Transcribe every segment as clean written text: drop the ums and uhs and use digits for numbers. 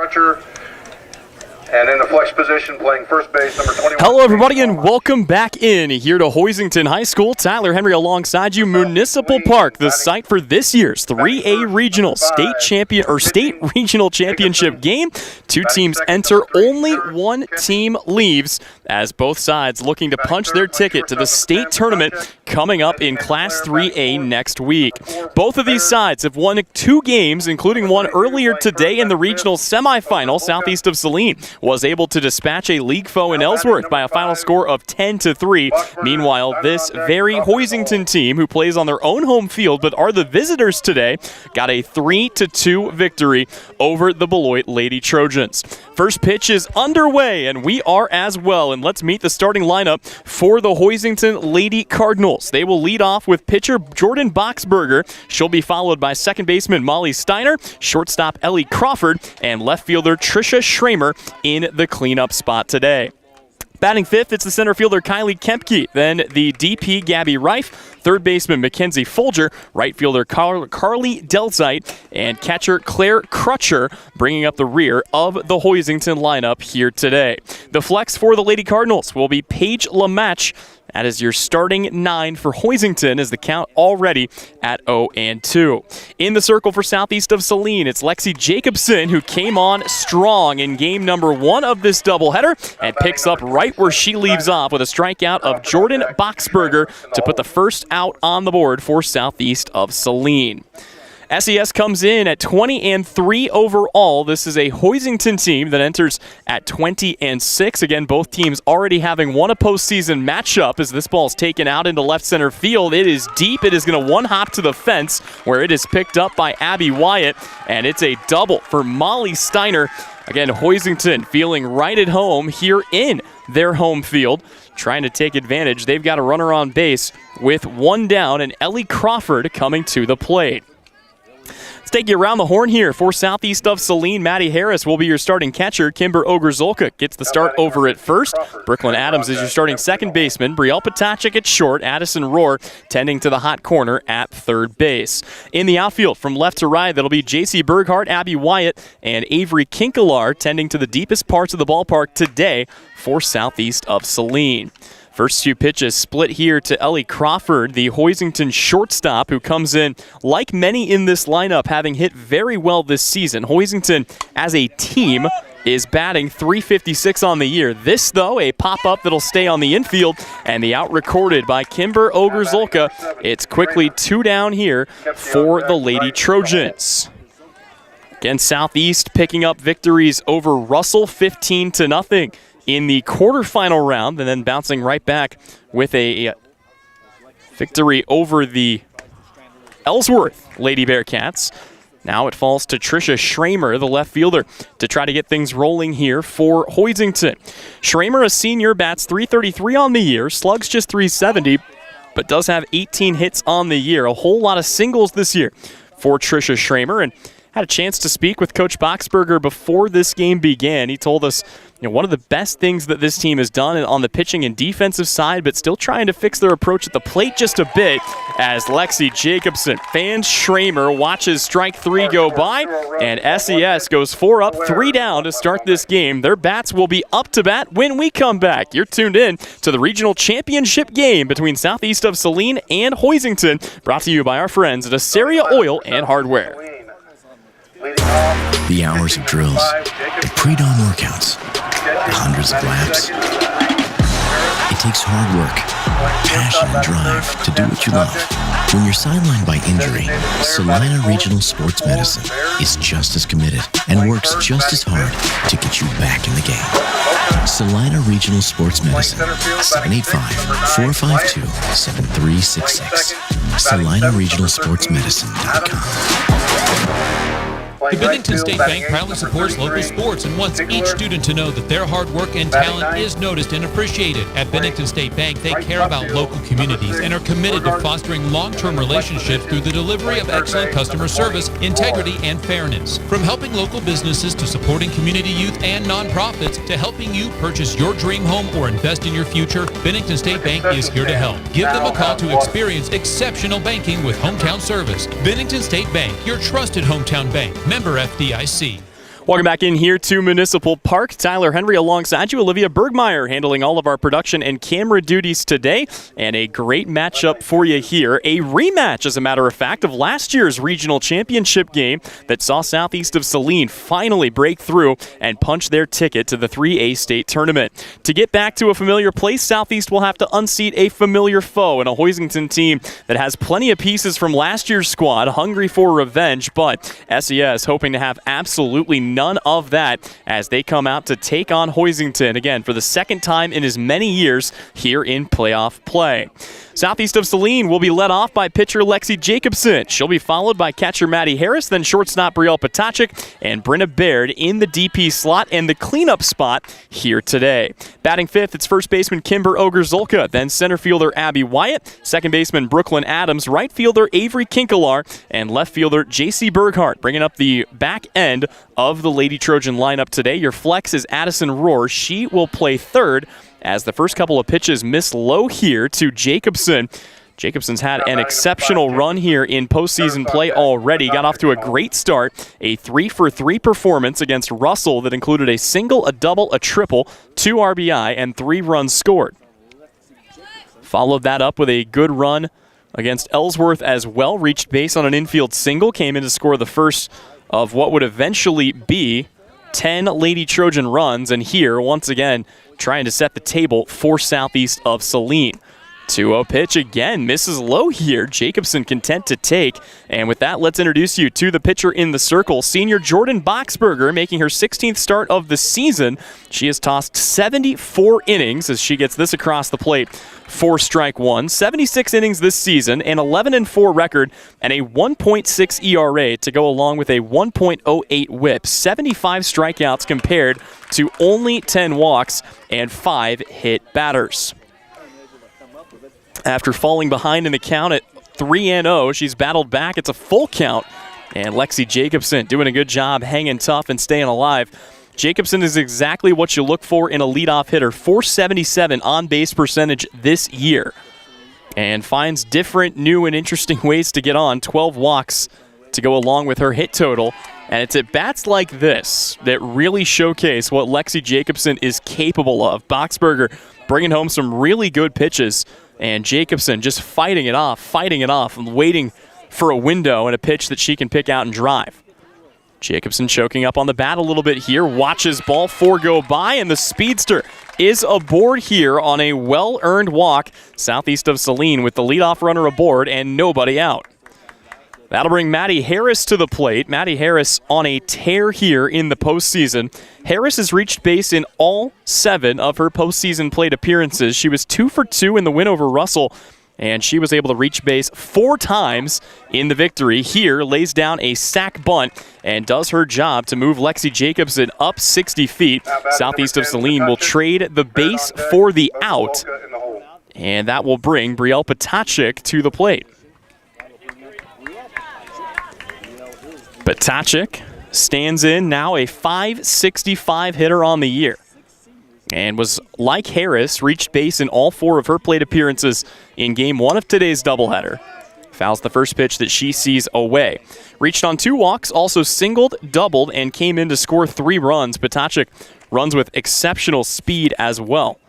Crutcher. And in the flex position, playing first base, number 21. Hello, everybody, and welcome back in here to Hoisington High School. Tyler Henry alongside you. Municipal Park, the site for this year's 3A Regional State Regional Championship game. Two teams enter, only one team leaves, as both sides looking to punch their ticket to the state tournament coming up in Class 3A next week. Both of these sides have won 2 games, including one earlier today in the regional semifinal. Southeast of Saline was able to dispatch a league foe in Ellsworth by a final score of 10-3. Meanwhile, this very Hoisington team, who plays on their own home field but are the visitors today, got a 3-2 victory over the Beloit Lady Trojans. First pitch is underway, and we are as well. And let's meet the starting lineup for the Hoisington Lady Cardinals. They will lead off with pitcher Jordan Boxberger. She'll be followed by second baseman Molly Steiner, shortstop Ellie Crawford, and left fielder Trisha Schramer in the cleanup spot today. Batting fifth, it's the center fielder Kylie Kempke, then the DP Gabby Reif, third baseman Mackenzie Folger, right fielder Carly Delzite, and catcher Claire Crutcher bringing up the rear of the Hoisington lineup here today. The flex for the Lady Cardinals will be Paige LaMatch. That is your starting 9 for Hoisington, as the count already at 0-2. In the circle for Southeast of Saline, it's Lexi Jacobson, who came on strong in game number 1 of this doubleheader and picks up right where she leaves off with a strikeout of Jordan Boxberger to put the first out on the board for Southeast of Saline. SES comes in at 20-3 overall. This is a Hoisington team that enters at 20-6. Again, both teams already having won a postseason matchup as this ball is taken out into left center field. It is deep. It is going to one-hop to the fence where it is picked up by Abby Wyatt, and it's a double for Molly Steiner. Again, Hoisington feeling right at home here in their home field, trying to take advantage. They've got a runner on base with 1 down, and Ellie Crawford coming to the plate. Let's take you around the horn here for Southeast of Saline. Maddie Harris will be your starting catcher. Kimber Ogrzolka gets the start over at first. Brooklyn Adams is your starting second baseman. Brielle Potachik at short. Addison Rohr tending to the hot corner at third base. In the outfield, from left to right, that'll be J.C. Berghardt, Abby Wyatt, and Avery Kinkelar tending to the deepest parts of the ballpark today for Southeast of Saline. First 2 pitches split here to Ellie Crawford, the Hoisington shortstop, who comes in, like many in this lineup, having hit very well this season. Hoisington, as a team, is batting .356 on the year. This, though, a pop-up that'll stay on the infield, and the out recorded by Kimber Ogrzolka. It's quickly 2 down here for the Lady Trojans. Again, Southeast picking up victories over Russell 15-0. In the quarterfinal round, and then bouncing right back with a victory over the Ellsworth Lady Bearcats. Now it falls to Trisha Schramer, the left fielder, to try to get things rolling here for Hoisington. Schramer, a senior, bats .333 on the year, slugs just .370, but does have 18 hits on the year. A whole lot of singles this year for Trisha Schramer, and had a chance to speak with Coach Boxberger before this game began. He told us, one of the best things that this team has done on the pitching and defensive side, but still trying to fix their approach at the plate just a bit, as Lexi Jacobson fans Schramer, watches strike 3 go by, and SES goes 4 up, 3 down to start this game. Their bats will be up to bat when we come back. You're tuned in to the regional championship game between Southeast of Saline and Hoisington, brought to you by our friends at Assaria Oil and Hardware. The hours of drills, the pre-dawn workouts, the hundreds of laps. It takes hard work, passion, and drive to do what you love. When you're sidelined by injury, Saline Regional Sports Medicine is just as committed and works just as hard to get you back in the game. Saline Regional Sports Medicine, 785-452-7366. SalineRegionalSportsMedicine.com. The Bennington State Bank proudly supports local sports and wants each student to know that their hard work and talent is noticed and appreciated. At Bennington State Bank, they care about local communities and are committed to fostering long-term relationships through the delivery of excellent customer service, integrity, and fairness. From helping local businesses to supporting community youth and nonprofits to helping you purchase your dream home or invest in your future, Bennington State Bank is here to help. Give them a call to experience exceptional banking with hometown service. Bennington State Bank, your trusted hometown bank. Member FDIC. Welcome back in here to Municipal Park. Tyler Henry alongside you. Olivia Bergmeyer handling all of our production and camera duties today. And a great matchup for you here. A rematch, as a matter of fact, of last year's regional championship game that saw Southeast of Saline finally break through and punch their ticket to the 3A state tournament. To get back to a familiar place, Southeast will have to unseat a familiar foe and a Hoisington team that has plenty of pieces from last year's squad, hungry for revenge, but SES hoping to have absolutely none of that as they come out to take on Hoisington, again, for the second time in as many years here in playoff play. Southeast of Saline will be led off by pitcher Lexi Jacobson. She'll be followed by catcher Maddie Harris, then shortstop Brielle Potacek, and Brenna Baird in the DP slot and the cleanup spot here today. Batting fifth, it's first baseman Kimber Ogerzolka, then center fielder Abby Wyatt, second baseman Brooklyn Adams, right fielder Avery Kinkelar, and left fielder JC Berghardt, bringing up the back end of the Lady Trojan lineup today. Your flex is Addison Rohr. She will play third as the first couple of pitches miss low here to Jacobson. Jacobson's had an exceptional run here in postseason play already. Got off to a great start. A 3-for-3 performance against Russell that included a single, a double, a triple, 2 RBI, and 3 runs scored. Followed that up with a good run against Ellsworth as well. Reached base on an infield single. Came in to score the first of what would eventually be 10 Lady Trojan runs. And here, once again, trying to set the table for Southeast of Saline. 2-0 pitch again, misses low here. Jacobson content to take. And with that, let's introduce you to the pitcher in the circle, senior Jordan Boxberger, making her 16th start of the season. She has tossed 74 innings as she gets this across the plate. 4 strike 1, 76 innings this season, an 11-4 record, and a 1.6 ERA to go along with a 1.08 whip. 75 strikeouts compared to only 10 walks and 5 hit batters. After falling behind in the count at 3-0, she's battled back. It's a full count. And Lexi Jacobson doing a good job hanging tough and staying alive. Jacobson is exactly what you look for in a leadoff hitter. .477 on-base percentage this year. And finds different, new, and interesting ways to get on. 12 walks to go along with her hit total. And it's at bats like this that really showcase what Lexi Jacobson is capable of. Boxberger bringing home some really good pitches. And Jacobson just fighting it off, and waiting for a window and a pitch that she can pick out and drive. Jacobson choking up on the bat a little bit here, watches ball 4 go by, and the speedster is aboard here on a well-earned walk. Southeast of Saline with the leadoff runner aboard and nobody out. That'll bring Maddie Harris to the plate. Maddie Harris on a tear here in the postseason. Harris has reached base in all 7 of her postseason plate appearances. She was 2 for 2 in the win over Russell, and she was able to reach base 4 times in the victory. Here, lays down a sac bunt and does her job to move Lexi Jacobson up 60 feet. Southeast of Saline will trade the base for the out, and that will bring Brielle Potacek to the plate. Potacek stands in now a .565 hitter on the year and was, like Harris, reached base in all 4 of her plate appearances in Game 1 of today's doubleheader. Fouls the first pitch that she sees away. Reached on 2 walks, also singled, doubled, and came in to score 3 runs. Potacek runs with exceptional speed as well.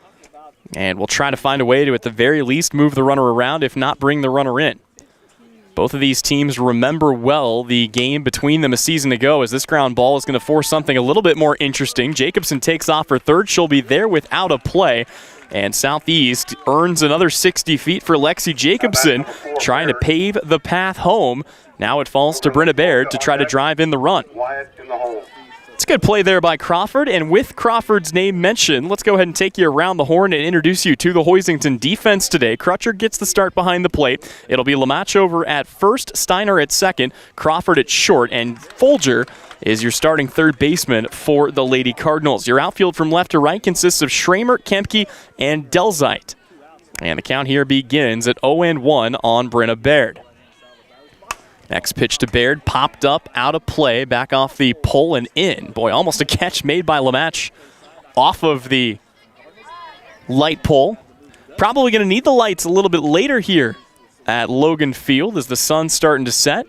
And will try to find a way to, at the very least, move the runner around, if not bring the runner in. Both of these teams remember well the game between them a season ago, as this ground ball is going to force something a little bit more interesting. Jacobson takes off for third. She'll be there without a play. And Southeast earns another 60 feet for Lexi Jacobson, trying to pave the path home. Now it falls to Brenna Baird to try to drive in the run. It's a good play there by Crawford, and with Crawford's name mentioned, let's go ahead and take you around the horn and introduce you to the Hoisington defense today. Crutcher gets the start behind the plate. It'll be Lamach over at first, Steiner at second, Crawford at short, and Folger is your starting third baseman for the Lady Cardinals. Your outfield from left to right consists of Schramer, Kemke, and Delzite. And the count here begins at 0-1 on Brenna Baird. Next pitch to Baird, popped up, out of play, back off the pole and in. Boy, almost a catch made by Lamach off of the light pole. Probably going to need the lights a little bit later here at Logan Field as the sun's starting to set.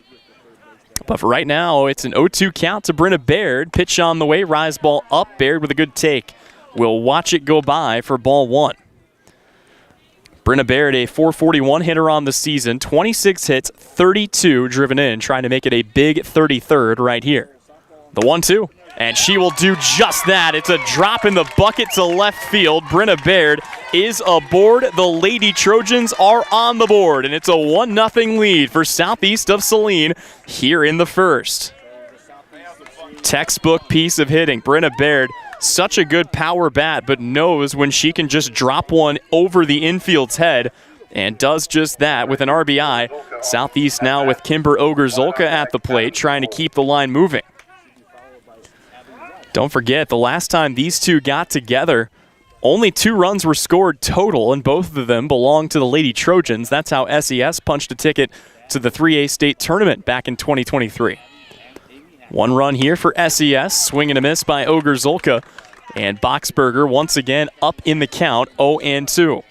But for right now, it's an 0-2 count to Brenna Baird. Pitch on the way, rise ball up. Baird with a good take. We'll watch it go by for ball one. Brenna Baird, a .441 hitter on the season, 26 hits, 32 driven in, trying to make it a big 33rd right here. The 1-2, and she will do just that. It's a drop in the bucket to left field. Brenna Baird is aboard. The Lady Trojans are on the board, and it's a 1-0 lead for Southeast of Saline here in the first. Textbook piece of hitting. Brenna Baird, such a good power bat, but knows when she can just drop one over the infield's head, and does just that with an RBI. Southeast now with Kimber Ogerzolka at the plate, trying to keep the line moving. Don't forget, the last time these two got together, only 2 runs were scored total, and both of them belong to the Lady Trojans. That's how SES punched a ticket to the 3A state tournament back in 2023. 1 run here for SES, swing and a miss by Ogerzolka, and Boxberger once again up in the count, 0-2.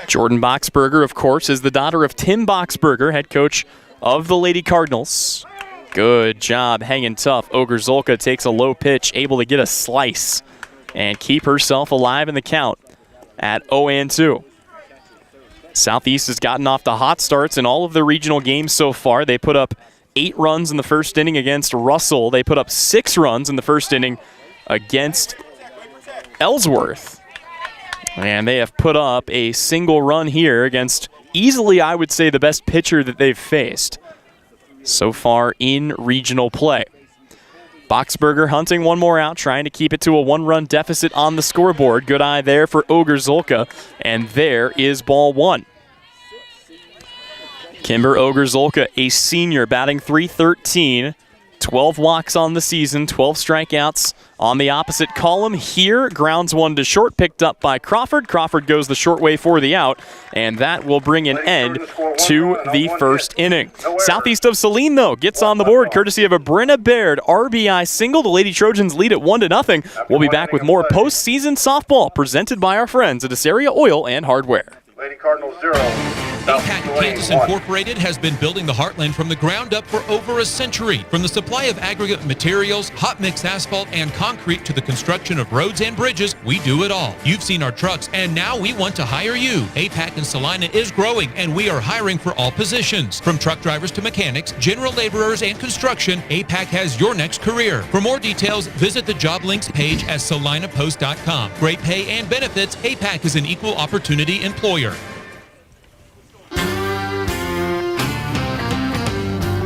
Jordan Boxberger, of course, is the daughter of Tim Boxberger, head coach of the Lady Cardinals. Good job hanging tough. Ogerzolka takes a low pitch, able to get a slice and keep herself alive in the count at 0-2. Southeast has gotten off the hot starts in all of the regional games so far. They put up 8 runs in the first inning against Russell. They put up 6 runs in the first inning against Ellsworth. And they have put up a single run here against easily, I would say, the best pitcher that they've faced so far in regional play. Boxberger hunting one more out, trying to keep it to a 1-run deficit on the scoreboard. Good eye there for Ogerzolka, and there is ball 1. Kimber Ogerzolka, a senior, batting .313, 12 walks on the season, 12 strikeouts on the opposite column. Here, grounds one to short, picked up by Crawford. Crawford goes the short way for the out, and that will bring an end to the first inning. Southeast of Saline, though, gets on the board courtesy of a Brenna Baird RBI single. The Lady Trojans lead at 1-0. We'll be back with more postseason softball presented by our friends at Asaria Oil and Hardware. Lady Cardinals 0. APAC Kansas Incorporated has been building the Heartland from the ground up for over a century. From the supply of aggregate materials, hot mix asphalt, and concrete to the construction of roads and bridges, we do it all. You've seen our trucks, and now we want to hire you. APAC in Saline is growing, and we are hiring for all positions. From truck drivers to mechanics, general laborers, and construction, APAC has your next career. For more details, visit the job links page at salinapost.com. Great pay and benefits, APAC is an equal opportunity employer.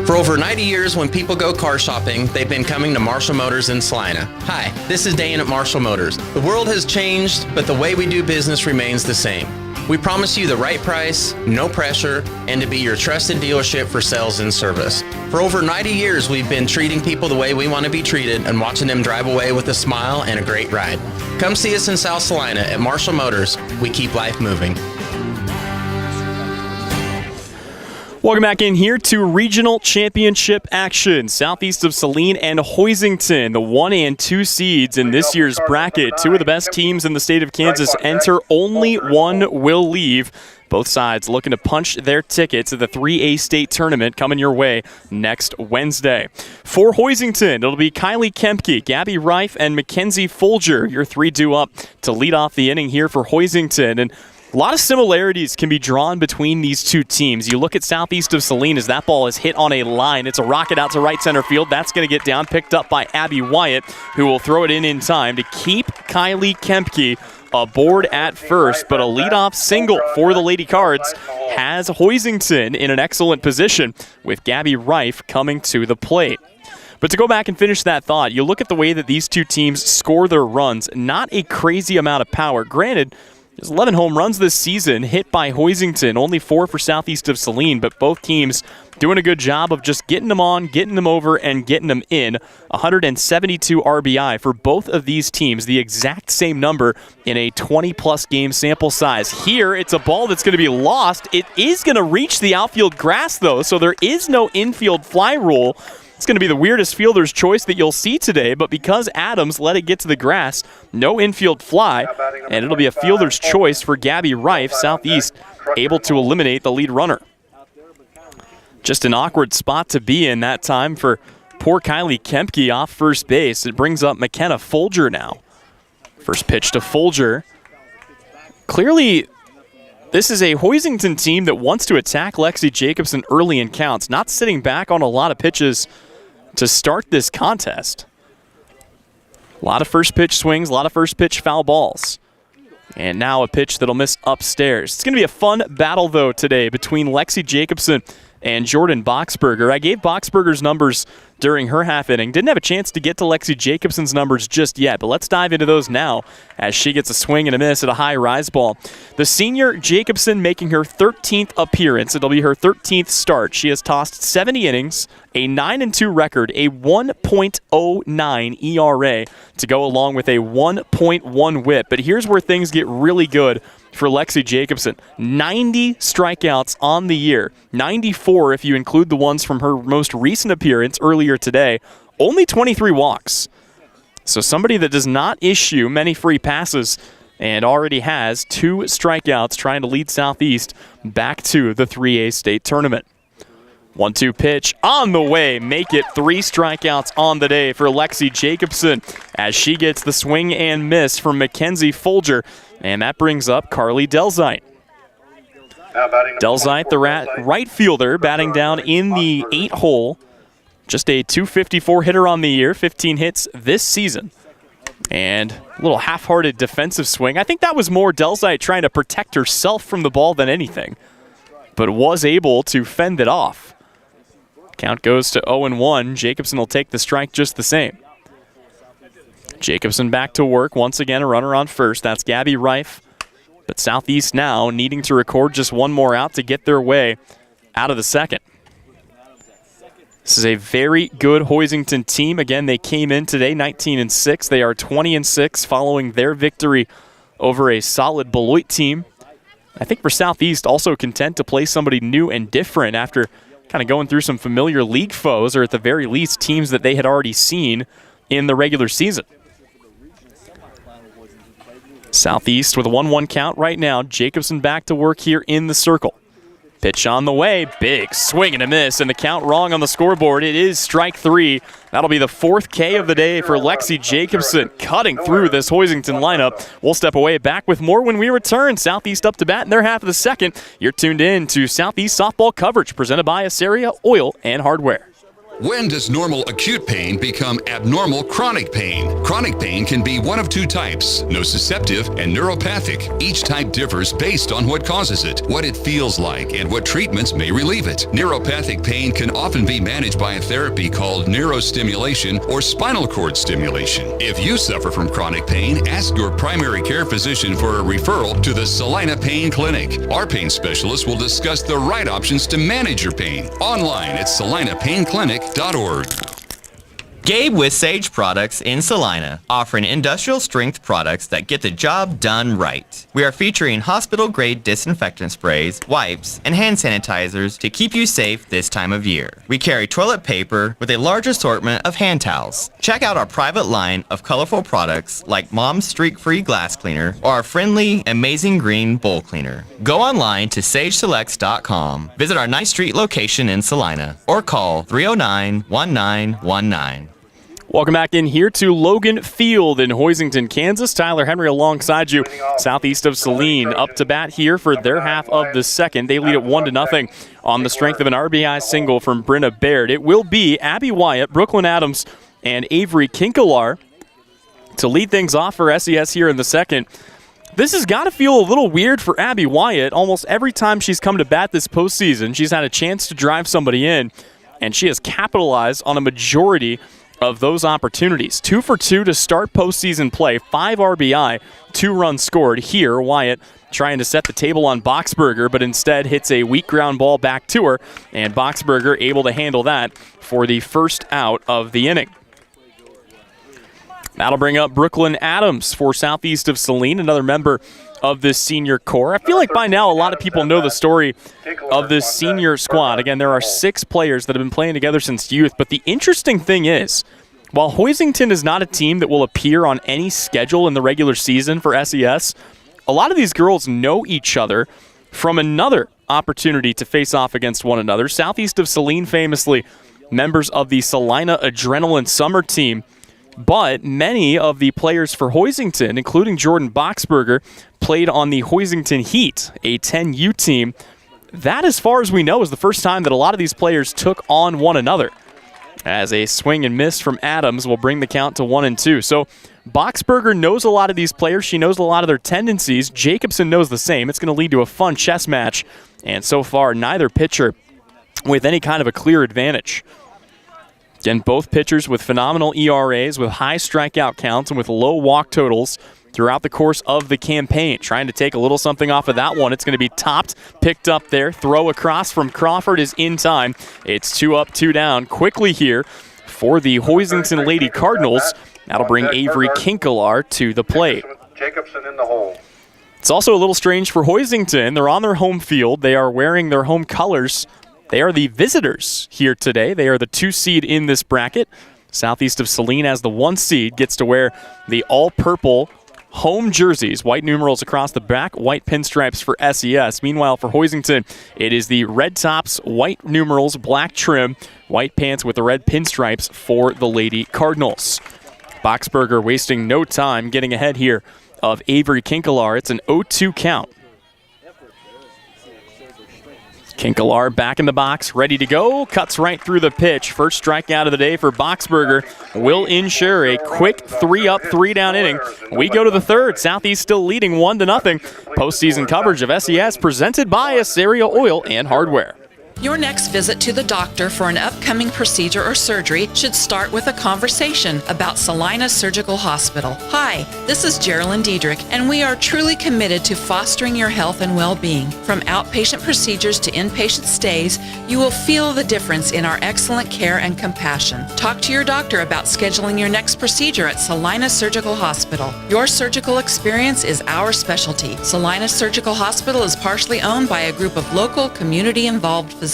For over 90 years, when people go car shopping, they've been coming to Marshall Motors in Salina. Hi, this is Dane at Marshall Motors. The world has changed, but the way we do business remains the same. We promise you the right price, no pressure, and to be your trusted dealership for sales and service. For over 90 years, we've been treating people the way we want to be treated and watching them drive away with a smile and a great ride. Come see us in South Salina at Marshall Motors. We keep life moving. Welcome back in here to regional championship action. Southeast of Saline and Hoisington, the 1 and 2 seeds in this year's bracket. 2 of the best teams in the state of Kansas enter. Only one will leave. Both sides looking to punch their ticket to the 3A state tournament coming your way next Wednesday. For Hoisington, it'll be Kylie Kempke, Gabby Reif, and Mackenzie Folger. Your 3 due up to lead off the inning here for Hoisington. And a lot of similarities can be drawn between these two teams. You look at Southeast of Saline as that ball is hit on a line. It's a rocket out to right center field. That's going to get down, picked up by Abby Wyatt, who will throw it in time to keep Kylie Kempke aboard at first. But a leadoff single for the Lady Cards has Hoisington in an excellent position with Gabby Reif coming to the plate. But to go back and finish that thought, you look at the way that these two teams score their runs. Not a crazy amount of power. Granted, there's 11 home runs this season hit by Hoisington, only 4 for Southeast of Saline, but both teams doing a good job of just getting them on, getting them over, and getting them in. 172 RBI for both of these teams, the exact same number in a 20-plus game sample size. Here, it's a ball that's going to be lost. It is going to reach the outfield grass, though, so there is no infield fly rule. It's going to be the weirdest fielder's choice that you'll see today, but because Adams let it get to the grass, no infield fly, and it'll be a fielder's choice for Gabby Reif. Southeast able to eliminate the lead runner. Just an awkward spot to be in that time for poor Kylie Kempke off first base. It brings up McKenna Folger now. First pitch to Folger. Clearly, this is a Hoisington team that wants to attack Lexi Jacobson early in counts, not sitting back on a lot of pitches to start this contest. A lot of first pitch swings, a lot of first pitch foul balls. And now a pitch that'll miss upstairs. It's going to be a fun battle, though, today between Lexi Jacobson and Jordan Boxberger. I gave Boxberger's numbers during her half inning. Didn't have a chance to get to Lexi Jacobson's numbers just yet, but let's dive into those now as she gets a swing and a miss at a high rise ball. The senior Jacobson making her 13th appearance. It'll be her 13th start. She has tossed 70 innings, a 9-2 record, a 1.09 ERA to go along with a 1.1 whip. But here's where things get really good for Lexi Jacobson. 90 strikeouts on the year. 94 if you include the ones from her most recent appearance earlier today. Only 23 walks. So somebody that does not issue many free passes and already has 2 strikeouts trying to lead Southeast back to the 3A state tournament. 1-2 pitch on the way. Make it 3 strikeouts on the day for Lexi Jacobson as she gets the swing and miss from Mackenzie Folger. And that brings up Carly Delzite. Delzite, the right fielder, batting down in the 8 hole. Just a .254 hitter on the year, 15 hits this season. And a little half-hearted defensive swing. I think that was more Delzite trying to protect herself from the ball than anything, but was able to fend it off. Count goes to 0-1. Jacobson will take the strike just the same. Jacobson back to work. Once again, a runner on first. That's Gabby Reif. But Southeast now needing to record just one more out to get their way out of the second. This is a very good Hoisington team. Again, they came in today 19-6. They are 20-6 following their victory over a solid Beloit team. I think for Southeast, also content to play somebody new and different after kind of going through some familiar league foes, or at the very least teams that they had already seen in the regular season. Southeast with a 1-1 count right now. Jacobson back to work here in the circle. Pitch on the way. Big swing and a miss, and the count wrong on the scoreboard. It is strike 3. That'll be the 4th K of the day for Lexi Jacobson, cutting through this Hoisington lineup. We'll step away, back with more when we return. Southeast up to bat in their half of the second. You're tuned in to Southeast softball coverage presented by Asaria Oil and Hardware. When does normal acute pain become abnormal chronic pain? Chronic pain can be one of 2 types, nociceptive and neuropathic. Each type differs based on what causes it, what it feels like, and what treatments may relieve it. Neuropathic pain can often be managed by a therapy called neurostimulation or spinal cord stimulation. If you suffer from chronic pain, ask your primary care physician for a referral to the Saline Pain Clinic. Our pain specialist will discuss the right options to manage your pain. Online at SalinePainClinic.org. Gabe with Sage Products in Salina, offering industrial strength products that get the job done right. We are featuring hospital grade disinfectant sprays, wipes, and hand sanitizers to keep you safe this time of year. We carry toilet paper with a large assortment of hand towels. Check out our private line of colorful products like Mom's Streak-Free Glass Cleaner or our friendly Amazing Green Bowl Cleaner. Go online to sageselects.com, visit our 9th Street location in Salina, or call 309-1919. Welcome back in here to Logan Field in Hoisington, Kansas. Tyler Henry alongside you, southeast of Saline, up to bat here for their half of the second. They lead it 1-0 on the strength of an RBI single from Brenna Baird. It will be Abby Wyatt, Brooklyn Adams, and Avery Kinkelar to lead things off for SES here in the second. This has got to feel a little weird for Abby Wyatt. Almost every time she's come to bat this postseason, she's had a chance to drive somebody in, and she has capitalized on a majority of those opportunities. 2 for 2 to start postseason play, 5 RBI, 2 runs scored. Here, Wyatt trying to set the table on Boxberger, but instead hits a weak ground ball back to her, and Boxberger able to handle that for the first out of the inning. That'll bring up Brooklyn Adams for southeast of Saline, another member of this senior core. I feel like by now a lot of people know the story of this senior squad. Again, there are 6 players that have been playing together since youth, but the interesting thing is, while Hoisington is not a team that will appear on any schedule in the regular season for SES, a lot of these girls know each other from another opportunity to face off against one another. Southeast of Saline, famously members of the Salina Adrenaline Summer Team. But many of the players for Hoisington, including Jordan Boxberger, played on the Hoisington Heat, a 10U team. That, as far as we know, is the first time that a lot of these players took on one another. As a swing and miss from Adams will bring the count to 1-2. So Boxberger knows a lot of these players. She knows a lot of their tendencies. Jacobson knows the same. It's going to lead to a fun chess match. And so far, neither pitcher with any kind of a clear advantage. Again, both pitchers with phenomenal ERAs, with high strikeout counts, and with low walk totals throughout the course of the campaign. Trying to take a little something off of that one. It's going to be topped, picked up there. Throw across from Crawford is in time. It's 2 up, 2 down. Quickly here for the Hoisington Lady Cardinals. That'll bring Avery Kinkelar to the plate. Jacobson in the hole. It's also a little strange for Hoisington. They're on their home field. They are wearing their home colors. They are the visitors here today. They are the 2 seed in this bracket. Southeast of Saline, as the 1 seed, gets to wear the all-purple home jerseys, white numerals across the back, white pinstripes for SES. Meanwhile, for Hoisington, it is the red tops, white numerals, black trim, white pants with the red pinstripes for the Lady Cardinals. Boxberger wasting no time getting ahead here of Avery Kinkelar. It's an 0-2 count. Kinkelar back in the box, ready to go. Cuts right through the pitch. First strikeout of the day for Boxberger will ensure a quick 3 up, 3 down inning. We go to the third. Southeast still leading 1-0. Postseason coverage of SES presented by Asaria Oil and Hardware. Your next visit to the doctor for an upcoming procedure or surgery should start with a conversation about Saline Surgical Hospital. Hi, this is Geraldine Diedrich, and we are truly committed to fostering your health and well-being. From outpatient procedures to inpatient stays, you will feel the difference in our excellent care and compassion. Talk to your doctor about scheduling your next procedure at Saline Surgical Hospital. Your surgical experience is our specialty. Saline Surgical Hospital is partially owned by a group of local, community-involved physicians.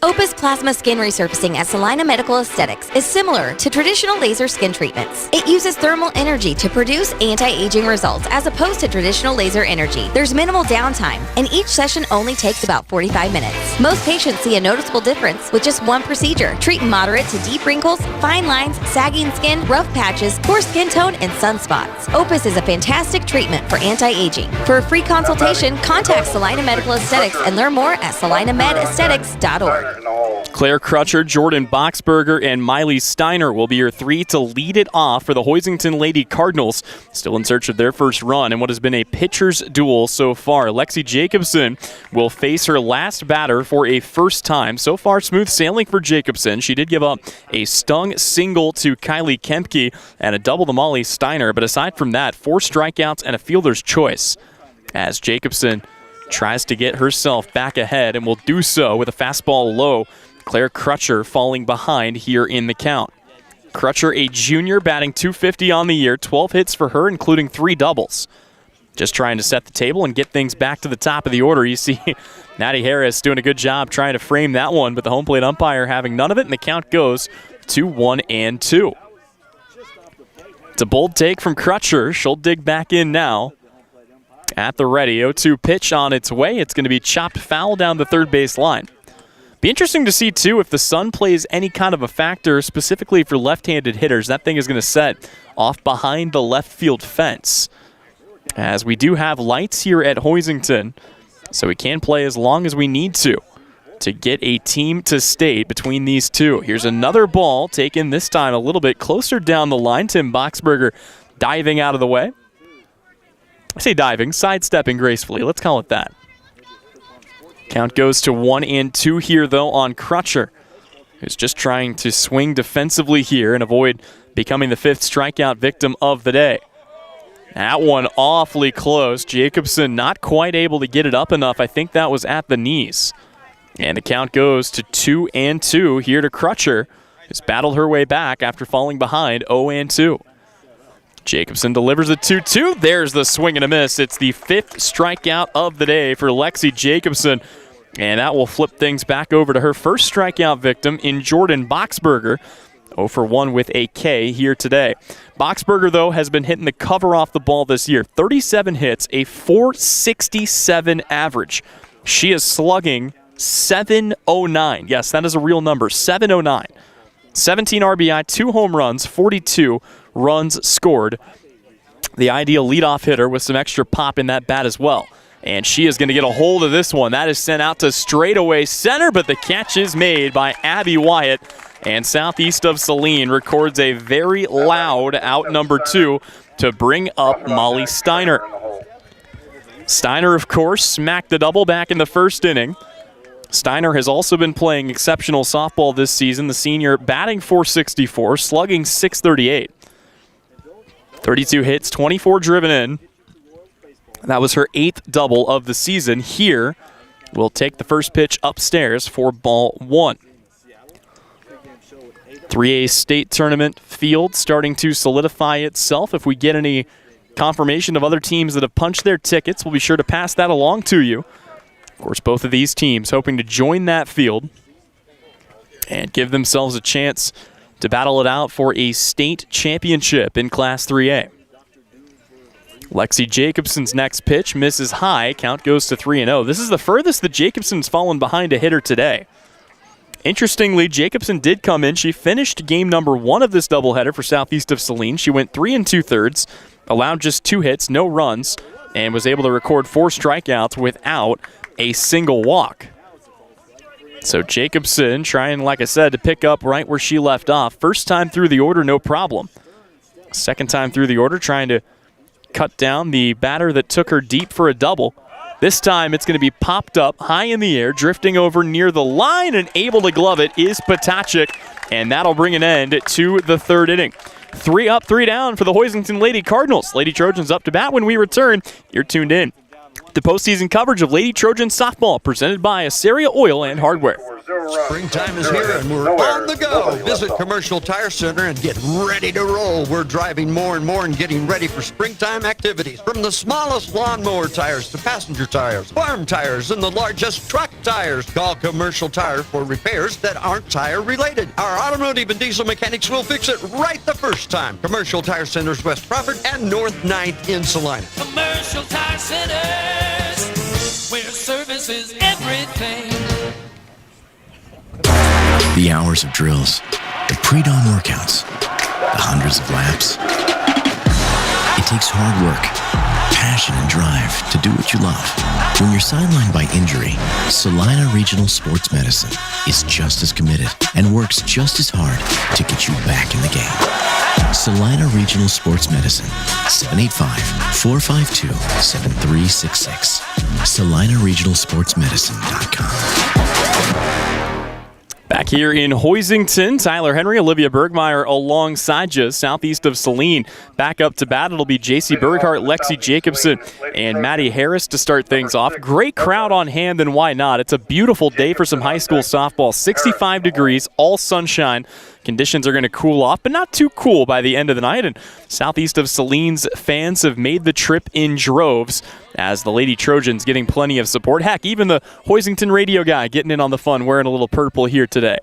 Opus Plasma Skin Resurfacing at Salina Medical Aesthetics is similar to traditional laser skin treatments. It uses thermal energy to produce anti-aging results as opposed to traditional laser energy. There's minimal downtime, and each session only takes about 45 minutes. Most patients see a noticeable difference with just one procedure. Treat moderate to deep wrinkles, fine lines, sagging skin, rough patches, poor skin tone, and sunspots. Opus is a fantastic treatment for anti-aging. For a free consultation, contact Salina Medical Aesthetics and learn more at salinamedesthetics.org. Claire Crutcher, Jordan Boxberger, and Miley Steiner will be your 3 to lead it off for the Hoisington Lady Cardinals, still in search of their first run in what has been a pitcher's duel so far. Lexi Jacobson will face her last batter for a first time. So far, smooth sailing for Jacobson. She did give up a stung single to Kylie Kempke and a double to Molly Steiner, but aside from that, 4 strikeouts and a fielder's choice. As Jacobson tries to get herself back ahead and will do so with a fastball low. Claire Crutcher falling behind here in the count. Crutcher, a junior, batting .250 on the year, 12 hits for her, including 3 doubles. Just trying to set the table and get things back to the top of the order. You see Natty Harris doing a good job trying to frame that one, but the home plate umpire having none of it, and the count goes to 1-2. It's a bold take from Crutcher. She'll dig back in now. At the ready, 0-2 pitch on its way. It's going to be chopped foul down the third base line. Be interesting to see, too, if the sun plays any kind of a factor, specifically for left-handed hitters. That thing is going to set off behind the left field fence. As we do have lights here at Hoisington, so we can play as long as we need to get a team to state between these two. Here's another ball taken this time a little bit closer down the line. Tim Boxberger diving out of the way. I say diving, sidestepping gracefully. Let's call it that. Count goes to 1-2 here, though, on Crutcher, who's just trying to swing defensively here and avoid becoming the 5th strikeout victim of the day. That one awfully close. Jacobson not quite able to get it up enough. I think that was at the knees. And the count goes to 2-2 here to Crutcher, who's battled her way back after falling behind 0-2. Jacobson delivers the 2-2. There's the swing and a miss. It's the 5th strikeout of the day for Lexi Jacobson. And that will flip things back over to her first strikeout victim in Jordan Boxberger. 0 for 1 with a K here today. Boxberger, though, has been hitting the cover off the ball this year. 37 hits, a .467 average. She is slugging 709. Yes, that is a real number, 709. 17 RBI, 2 home runs, 42 runs scored. The ideal leadoff hitter with some extra pop in that bat as well. And she is going to get a hold of this one. That is sent out to straightaway center, but the catch is made by Abby Wyatt. And Southeast of Saline records a very loud out number 2 to bring up Molly Steiner. Steiner, of course, smacked the double back in the first inning. Steiner has also been playing exceptional softball this season. The senior batting .464, slugging .638. 32 hits, 24 driven in. That was her 8th double of the season. Here, we'll take the first pitch upstairs for ball 1. 3A state tournament field starting to solidify itself. If we get any confirmation of other teams that have punched their tickets, we'll be sure to pass that along to you. Of course, both of these teams hoping to join that field and give themselves a chance to battle it out for a state championship in Class 3A. Lexi Jacobson's next pitch misses high. Count goes to 3-0. This is the furthest that Jacobson's fallen behind a hitter today. Interestingly, Jacobson did come in. She finished game number 1 of this doubleheader for Southeast of Saline. She went 3 2/3, allowed just 2 hits, no runs, and was able to record 4 strikeouts without a single walk. So Jacobson trying, like I said, to pick up right where she left off. First time through the order, no problem. Second time through the order, trying to cut down the batter that took her deep for a double. This time it's going to be popped up high in the air, drifting over near the line, and able to glove it is Potachik, and that'll bring an end to the 3rd inning. 3 up, 3 down for the Hoisington Lady Cardinals. Lady Trojans up to bat when we return. You're tuned in to postseason coverage of Lady Trojan softball, presented by Assaria Oil and Hardware. Springtime is here and we're on the go. Visit Commercial Tire Center and get ready to roll. We're driving more and more and getting ready for springtime activities. From the smallest lawnmower tires to passenger tires, farm tires, and the largest truck tires. Call Commercial Tire for repairs that aren't tire related. Our automotive and diesel mechanics will fix it right the first time. Commercial Tire Centers, West Crawford and North 9th in Salina. Commercial Tire Centers, where service is everything. The hours of drills, the pre-dawn workouts, the hundreds of laps. It takes hard work, passion, and drive to do what you love. When you're sidelined by injury, Saline Regional Sports Medicine is just as committed and works just as hard to get you back in the game. Saline Regional Sports Medicine, 785-452-7366. SalinaRegionalSportsMedicine.com. Back here in Hoisington, Tyler Henry, Olivia Bergmeyer alongside you. Southeast of Saline, back up to bat. It'll be J.C. Berghardt, Lexi Jacobson, and Maddie Harris to start things off. Great crowd on hand, and why not? It's a beautiful day for some high school softball. 65 degrees, all sunshine. Conditions are going to cool off, but not too cool by the end of the night. And Southeast of Saline's fans have made the trip in droves as the Lady Trojans getting plenty of support. Heck, even the Hoisington radio guy getting in on the fun, wearing a little purple here today.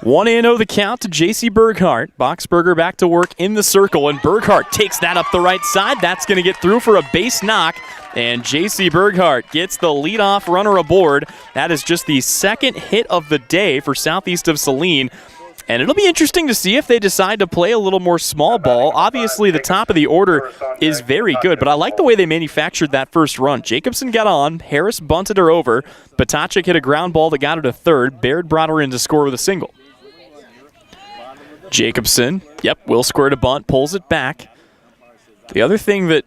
1-0 the count to J.C. Berghardt. Boxberger back to work in the circle, and Berghardt takes that up the right side. That's going to get through for a base knock, and J.C. Berghardt gets the leadoff runner aboard. That is just the 2nd hit of the day for Southeast of Saline. And it'll be interesting to see if they decide to play a little more small ball. Obviously, the top of the order is very good, but I like the way they manufactured that first run. Jacobson got on. Harris bunted her over. Potachik hit a ground ball that got her to 3rd. Baird brought her in to score with a single. Jacobson, will square to bunt, pulls it back. The other thing that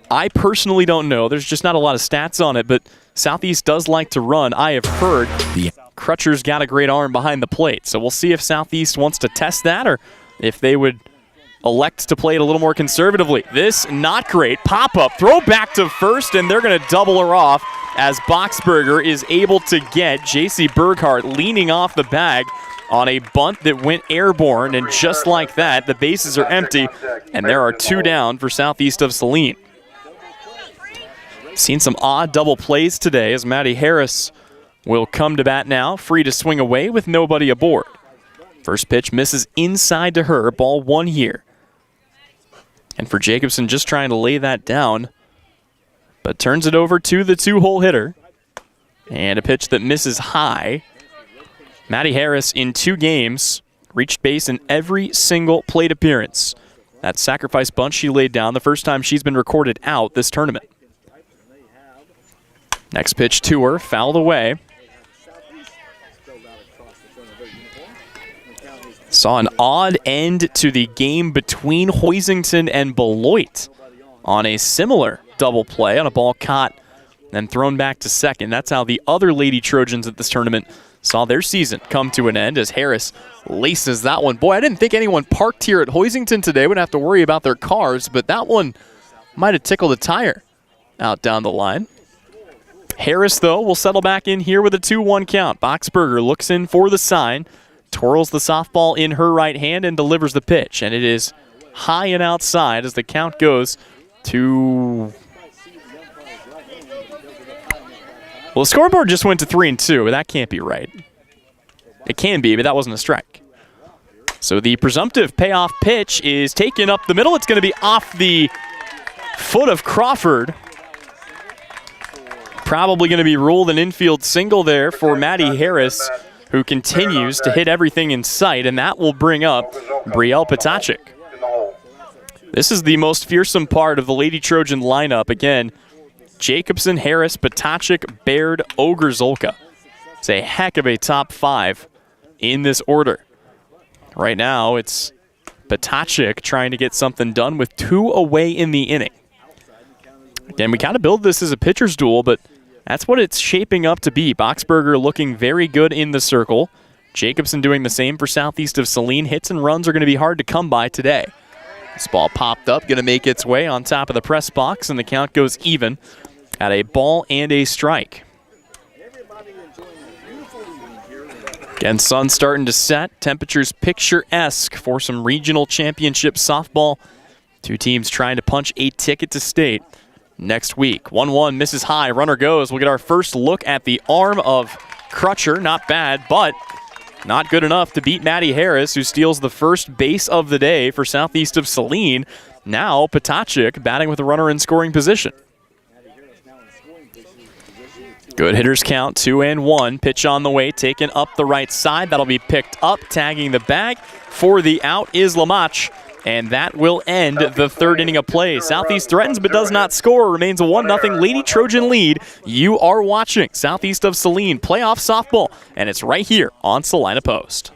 I personally don't know, there's just not a lot of stats on it, but Southeast does like to run. I have heard the Crutcher's got a great arm behind the plate, so we'll see if Southeast wants to test that or if they would elect to play it a little more conservatively. This, not great. Pop-up, throw back to first, and they're going to double her off as Boxberger is able to get J.C. Berghardt leaning off the bag on a bunt that went airborne, and just like that, the bases are empty, and there are 2 down for Southeast of Saline. Seen some odd double plays today as Maddie Harris will come to bat now, free to swing away with nobody aboard. First pitch misses inside to her, ball 1 here. And for Jacobson, just trying to lay that down, but turns it over to the 2-hole hitter. And a pitch that misses high. Maddie Harris in 2 games reached base in every single plate appearance. That sacrifice bunt she laid down the first time she's been recorded out this tournament. Next pitch to her, fouled away. Saw an odd end to the game between Hoisington and Beloit on a similar double play on a ball caught and thrown back to second. That's how the other Lady Trojans at this tournament saw their season come to an end as Harris laces that one. Boy, I didn't think anyone parked here at Hoisington today would have to worry about their cars, but that one might have tickled a tire out down the line. Harris, though, will settle back in here with a 2-1 count. Boxberger looks in for the sign, twirls the softball in her right hand, and delivers the pitch. And it is high and outside as the count goes to... Well, the scoreboard just went to 3-2, but that can't be right. It can be, but that wasn't a strike. So the presumptive payoff pitch is taken up the middle. It's going to be off the foot of Crawford. Probably going to be ruled an infield single there for Maddie Harris, who continues to hit everything in sight, and that will bring up Brielle Potacek. This is the most fearsome part of the Lady Trojan lineup. Again, Jacobson, Harris, Potacek, Baird, Ogre-Zolka. It's a heck of a top 5 in this order. Right now, it's Potacek trying to get something done with 2 away in the inning. Again, we kind of build this as a pitcher's duel, but that's what it's shaping up to be. Boxberger looking very good in the circle. Jacobson doing the same for Southeast of Saline. Hits and runs are going to be hard to come by today. This ball popped up, going to make its way on top of the press box, and the count goes even at a ball and a strike. Again, sun starting to set. Temperatures picturesque for some regional championship softball. 2 teams trying to punch a ticket to state next week. 1-1 misses high. Runner goes. We'll get our first look at the arm of Crutcher. Not bad, but not good enough to beat Maddie Harris, who steals the first base of the day for Southeast of Saline. Now Potacek batting with a runner in scoring position. Good hitters count, 2-1. Pitch on the way, taken up the right side. That'll be picked up, tagging the bag. For the out is Lamach, and that will end the 3rd inning of play. Southeast threatens but does not score. Remains a 1-0 Lady Trojan lead. You are watching Southeast of Saline playoff softball, and it's right here on Salina Post.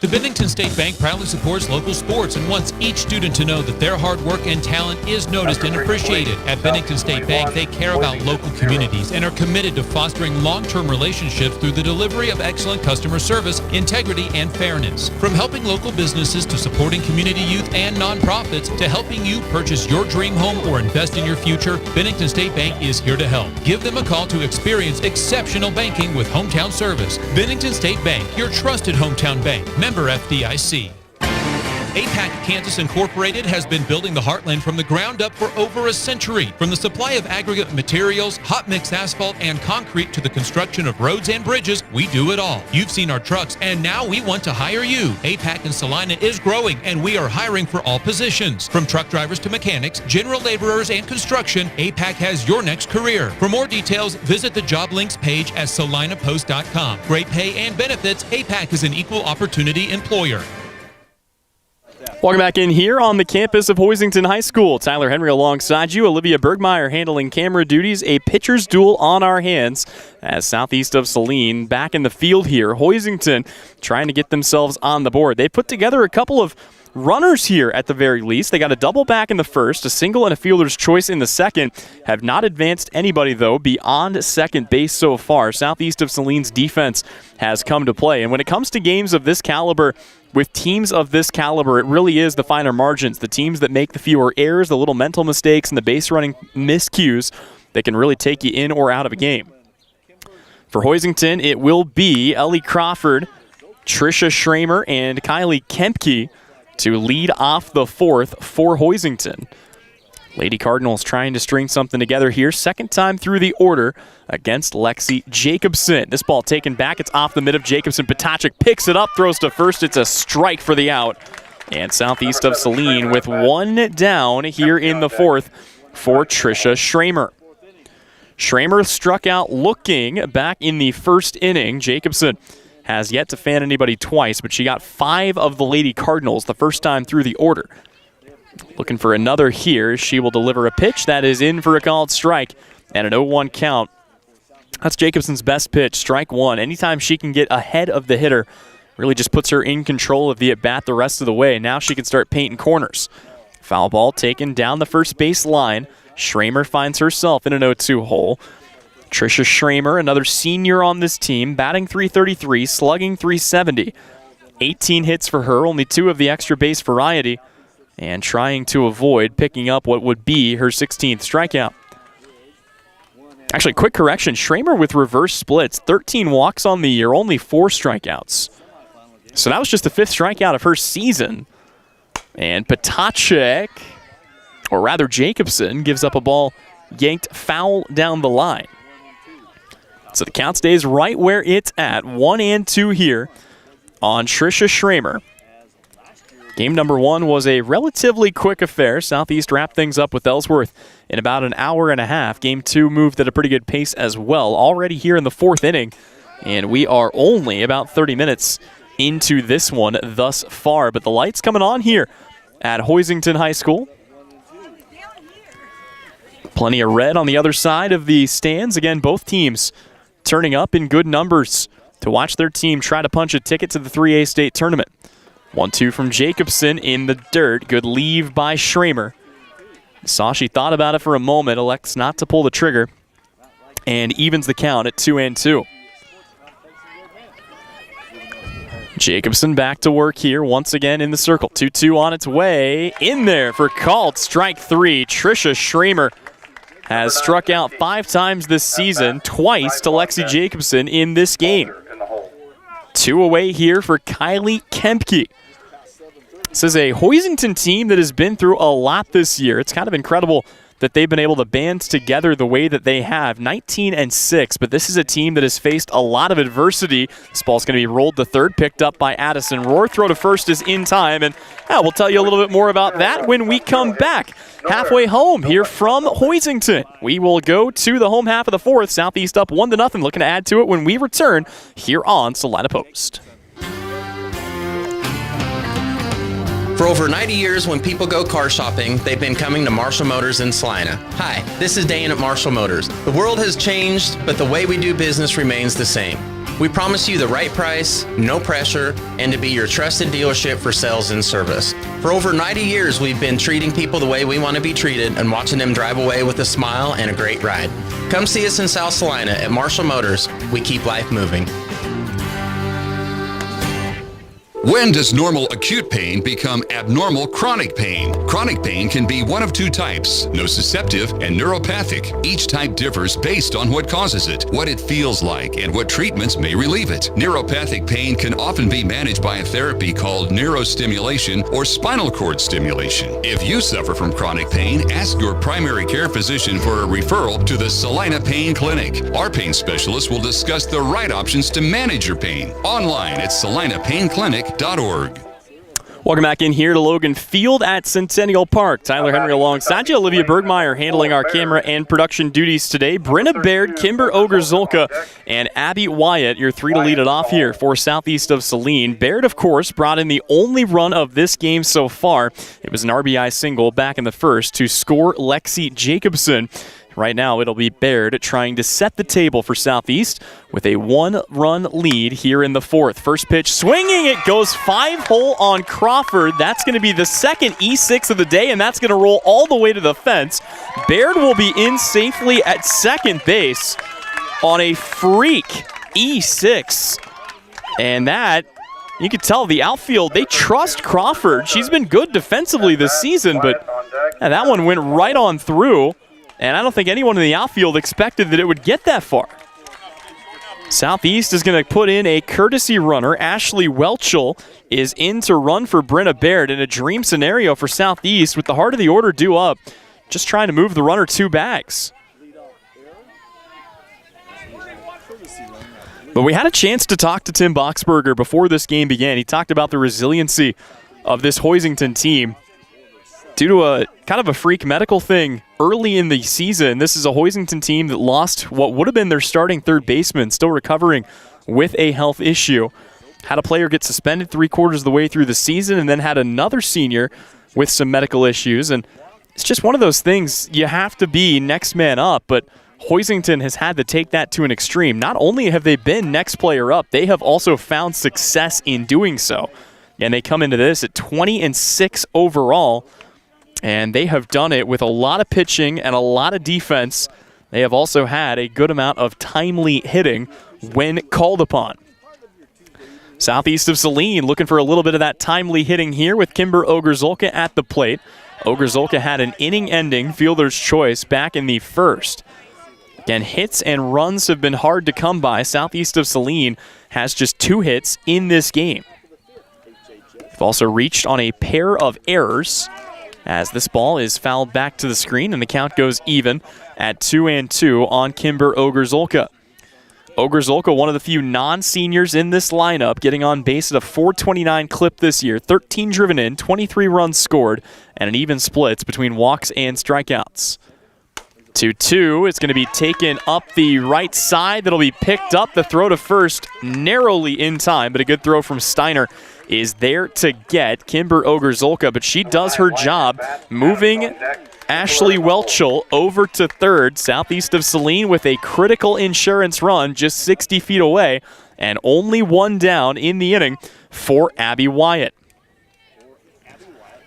The Bennington State Bank proudly supports local sports and wants each student to know that their hard work and talent is noticed and appreciated. At Bennington State Bank, they care about local communities and are committed to fostering long-term relationships through the delivery of excellent customer service, integrity, and fairness. From helping local businesses to supporting community youth and nonprofits to helping you purchase your dream home or invest in your future, Bennington State Bank is here to help. Give them a call to experience exceptional banking with hometown service. Bennington State Bank, your trusted hometown bank. Member FDIC. APAC Kansas Incorporated has been building the heartland from the ground up for over a century. From the supply of aggregate materials, hot mix asphalt, and concrete to the construction of roads and bridges, we do it all. You've seen our trucks, and now we want to hire you. APAC in Salina is growing, and we are hiring for all positions. From truck drivers to mechanics, general laborers, and construction, APAC has your next career. For more details, visit the job links page at salinapost.com. Great pay and benefits, APAC is an equal opportunity employer. Welcome back in here on the campus of Hoisington High School. Tyler Henry alongside you. Olivia Bergmeyer handling camera duties. A pitcher's duel on our hands as Southeast of Saline back in the field here. Hoisington trying to get themselves on the board. They put together a couple of runners here at the very least. They got a double back in the first, a single and a fielder's choice in the second. Have not advanced anybody, though, beyond second base so far. Southeast of Saline's defense has come to play. And when it comes to games of this caliber, with teams of this caliber, it really is the finer margins. The teams that make the fewer errors, the little mental mistakes, and the base running miscues that can really take you in or out of a game. For Hoisington, it will be Ellie Crawford, Trisha Schramer, and Kylie Kempke to lead off the 4th for Hoisington. Lady Cardinals trying to string something together here. Second time through the order against Lexi Jacobson. This ball taken back. It's off the mid of Jacobson. Potacek picks it up, throws to first. It's a strike for the out. And Southeast of Saline with 1 down here in the 4th for Trisha Schramer. Schramer struck out looking back in the first inning. Jacobson has yet to fan anybody twice, but she got 5 of the Lady Cardinals the first time through the order. Looking for another here. She will deliver a pitch that is in for a called strike and an 0-1 count. That's Jacobson's best pitch, strike one. Anytime she can get ahead of the hitter, really just puts her in control of the at-bat the rest of the way. Now she can start painting corners. Foul ball taken down the first base line. Schramer finds herself in an 0-2 hole. Tricia Schramer, another senior on this team, batting .333, slugging .370. 18 hits for her, only 2 of the extra base variety, and trying to avoid picking up what would be her 16th strikeout. Actually, quick correction, Schramer with reverse splits, 13 walks on the year, only 4 strikeouts. So that was just the 5th strikeout of her season. And Potacek, or rather Jacobson, gives up a ball yanked foul down the line. So the count stays right where it's at, 1-2 here on Tricia Schramer. Game number 1 was a relatively quick affair. Southeast wrapped things up with Ellsworth in about an hour and a half. Game 2 moved at a pretty good pace as well. Already here in the 4th inning, and we are only about 30 minutes into this one thus far. But the lights coming on here at Hoisington High School. Plenty of red on the other side of the stands. Again, both teams turning up in good numbers to watch their team try to punch a ticket to the 3A state tournament. 1-2 from Jacobson in the dirt. Good leave by Schramer. Saw she thought about it for a moment, elects not to pull the trigger, and evens the count at 2-2. Jacobson back to work here once again in the circle. 2-2 on its way. In there for called strike 3. Tricia Schramer has struck out 5 times this season, twice to Lexi Jacobson in this game. 2 away here for Kylie Kempke. This is a Hoisington team that has been through a lot this year. It's kind of incredible that they've been able to band together the way that they have, 19-6, but this is a team that has faced a lot of adversity. This ball's going to be rolled to third, picked up by Addison Rohr. Throw to first is in time, and we'll tell you a little bit more about that when we come back. Halfway home here from Hoisington. We will go to the home half of the 4th. Southeast up 1-0, looking to add to it when we return here on Salina Post. For over 90 years, when people go car shopping, they've been coming to Marshall Motors in Salina. Hi, this is Dane at Marshall Motors. The world has changed, but the way we do business remains the same. We promise you the right price, no pressure, and to be your trusted dealership for sales and service. For over 90 years, we've been treating people the way we want to be treated and watching them drive away with a smile and a great ride. Come see us in South Salina at Marshall Motors. We keep life moving. When does normal acute pain become abnormal chronic pain? Chronic pain can be one of 2 types, nociceptive and neuropathic. Each type differs based on what causes it, what it feels like, and what treatments may relieve it. Neuropathic pain can often be managed by a therapy called neurostimulation or spinal cord stimulation. If you suffer from chronic pain, ask your primary care physician for a referral to the Salina Pain Clinic. Our pain specialist will discuss the right options to manage your pain. Online at salinapainclinic.org. Welcome back in here to Logan Field at Centennial Park. Tyler Henry alongside you. Olivia Bergmeyer handling our camera and production duties today. Brenna Baird, Kimber Ogre-Zolka, and Abby Wyatt, your 3 to lead it off here for Southeast of Saline. Baird, of course, brought in the only run of this game so far. It was an RBI single back in the first to score Lexi Jacobson. Right now, it'll be Baird trying to set the table for Southeast with a 1-run lead here in the 4th. First pitch swinging, it goes 5-hole on Crawford. That's going to be the second E6 of the day, and that's going to roll all the way to the fence. Baird will be in safely at second base on a freak E6. And that, you can tell the outfield, they trust Crawford. She's been good defensively this season, but that one went right on through. And I don't think anyone in the outfield expected that it would get that far. Southeast is going to put in a courtesy runner. Ashley Welchel is in to run for Brenna Baird in a dream scenario for Southeast with the heart of the order due up. Just trying to move the runner 2 bags. But we had a chance to talk to Tim Boxberger before this game began. He talked about the resiliency of this Hoisington team. due to a kind of a freak medical thing early in the season. This is a Hoisington team that lost what would have been their starting third baseman, still recovering with a health issue. Had a player get suspended 3/4 of the way through the season, and then had another senior with some medical issues. And it's just one of those things, you have to be next man up, but Hoisington has had to take that to an extreme. Not only have they been next player up, they have also found success in doing so. And they come into this at 20-6 overall, and they have done it with a lot of pitching and a lot of defense. They have also had a good amount of timely hitting when called upon. Southeast of Saline looking for a little bit of that timely hitting here with Kimber Ogrzolka at the plate. Ogrzolka had an inning-ending fielder's choice back in the first. Again, hits and runs have been hard to come by. Southeast of Saline has just 2 hits in this game. They've also reached on a pair of errors as this ball is fouled back to the screen and the count goes even at 2-2 on Kimber Ogrzolka. Ogrzolka, one of the few non-seniors in this lineup, getting on base at a .429 clip this year. 13 driven in, 23 runs scored, and an even split between walks and strikeouts. 2-2, it's going to be taken up the right side. That'll be picked up. The throw to first narrowly in time, but a good throw from Steiner is there to get Kimber Ogrzolka, but she does her job moving Ashley Welchel over to third. Southeast of Saline with a critical insurance run just 60 feet away, and only 1 down in the inning for Abby Wyatt.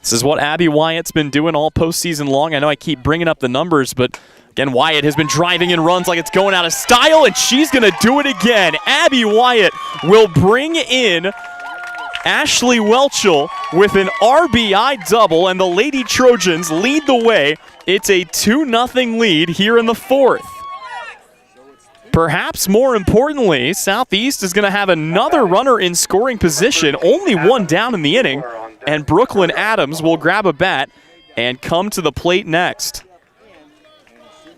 This is what Abby Wyatt's been doing all postseason long. I know I keep bringing up the numbers, but again, Wyatt has been driving in runs like it's going out of style, and she's going to do it again. Abby Wyatt will bring in Ashley Welchel with an RBI double, and the Lady Trojans lead the way. It's a 2-0 lead here in the fourth. Perhaps more importantly, Southeast is going to have another runner in scoring position, only 1 down in the inning, and Brooklyn Adams will grab a bat and come to the plate next.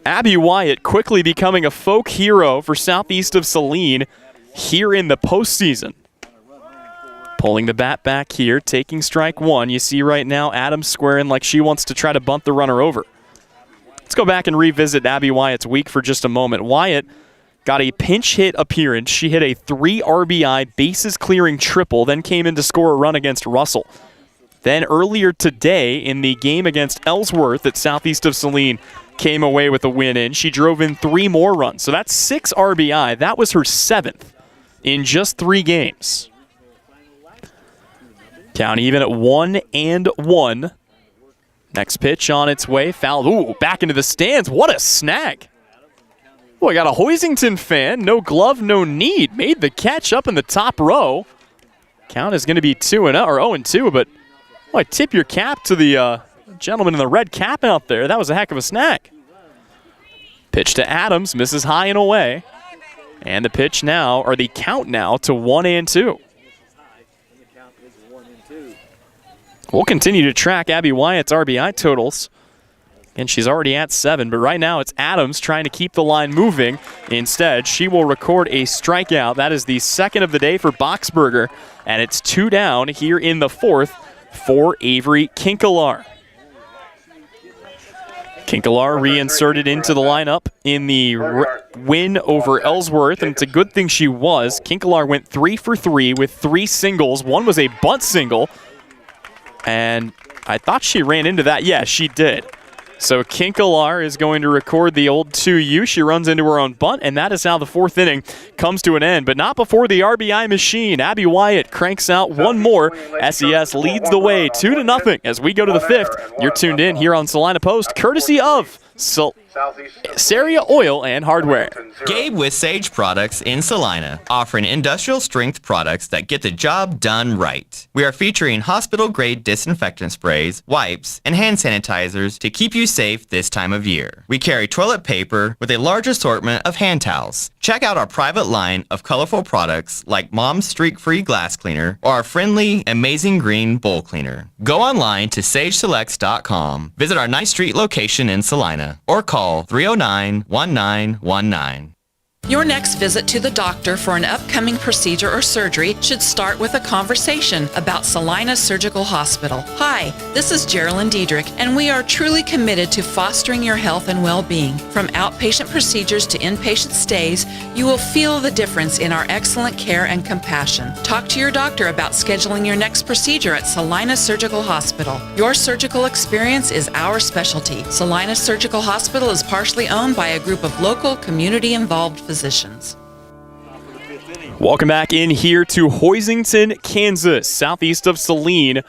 Abby Wyatt quickly becoming a folk hero for Southeast of Saline here in the postseason. Pulling the bat back here, taking strike 1. You see right now Adams squaring like she wants to try to bunt the runner over. Let's go back and revisit Abby Wyatt's week for just a moment. Wyatt got a pinch hit appearance. She hit a 3 RBI bases clearing triple, then came in to score a run against Russell. Then earlier today in the game against Ellsworth at Southeast of Saline came away with a win in. She drove in 3 more runs. So that's 6 RBI. That was her 7th in just 3 games. Count even at 1-1. Next pitch on its way. Fouled. Ooh, back into the stands. What a snag. Oh, I got a Hoisington fan. No glove, no need. Made the catch up in the top row. Count is going to be 2-0 or 0-2, but I tip your cap to the gentleman in the red cap out there. That was a heck of a snag. Pitch to Adams. Misses high and away. And the pitch now, or the count now, to 1-2. We'll continue to track Abby Wyatt's RBI totals. And she's already at 7, but right now it's Adams trying to keep the line moving. Instead, she will record a strikeout. That is the 2nd of the day for Boxberger, and it's 2 down here in the 4th for Avery Kinkelar. Kinkelar reinserted into the lineup in the win over Ellsworth, and it's a good thing she was. Kinkelar went 3 for 3 with 3 singles. One was a bunt single. And I thought she ran into that. Yeah, she did. So Kinkelar is going to record the old 2U. She runs into her own bunt, and that is how the 4th inning comes to an end. But not before the RBI machine. Abby Wyatt cranks out 1 more. SES leads the way 2-0 as we go to the 5th. You're tuned in here on Salina Post, courtesy of Saria Oil and Hardware. Gabe with Sage Products in Salina, offering industrial strength products that get the job done right. We are featuring hospital-grade disinfectant sprays, wipes, and hand sanitizers to keep you safe this time of year. We carry toilet paper with a large assortment of hand towels. Check out our private line of colorful products like Mom's Streak-Free Glass Cleaner or our friendly Amazing Green Bowl Cleaner. Go online to sageselects.com, visit our 9th Street location in Salina, or call 309-1919. Your next visit to the doctor for an upcoming procedure or surgery should start with a conversation about Saline Surgical Hospital. Hi, this is Geraldine Diedrich, and we are truly committed to fostering your health and well-being. From outpatient procedures to inpatient stays, you will feel the difference in our excellent care and compassion. Talk to your doctor about scheduling your next procedure at Saline Surgical Hospital. Your surgical experience is our specialty. Saline Surgical Hospital is partially owned by a group of local, community-involved physicians. Welcome back in here to Hoisington, Kansas, southeast of Saline.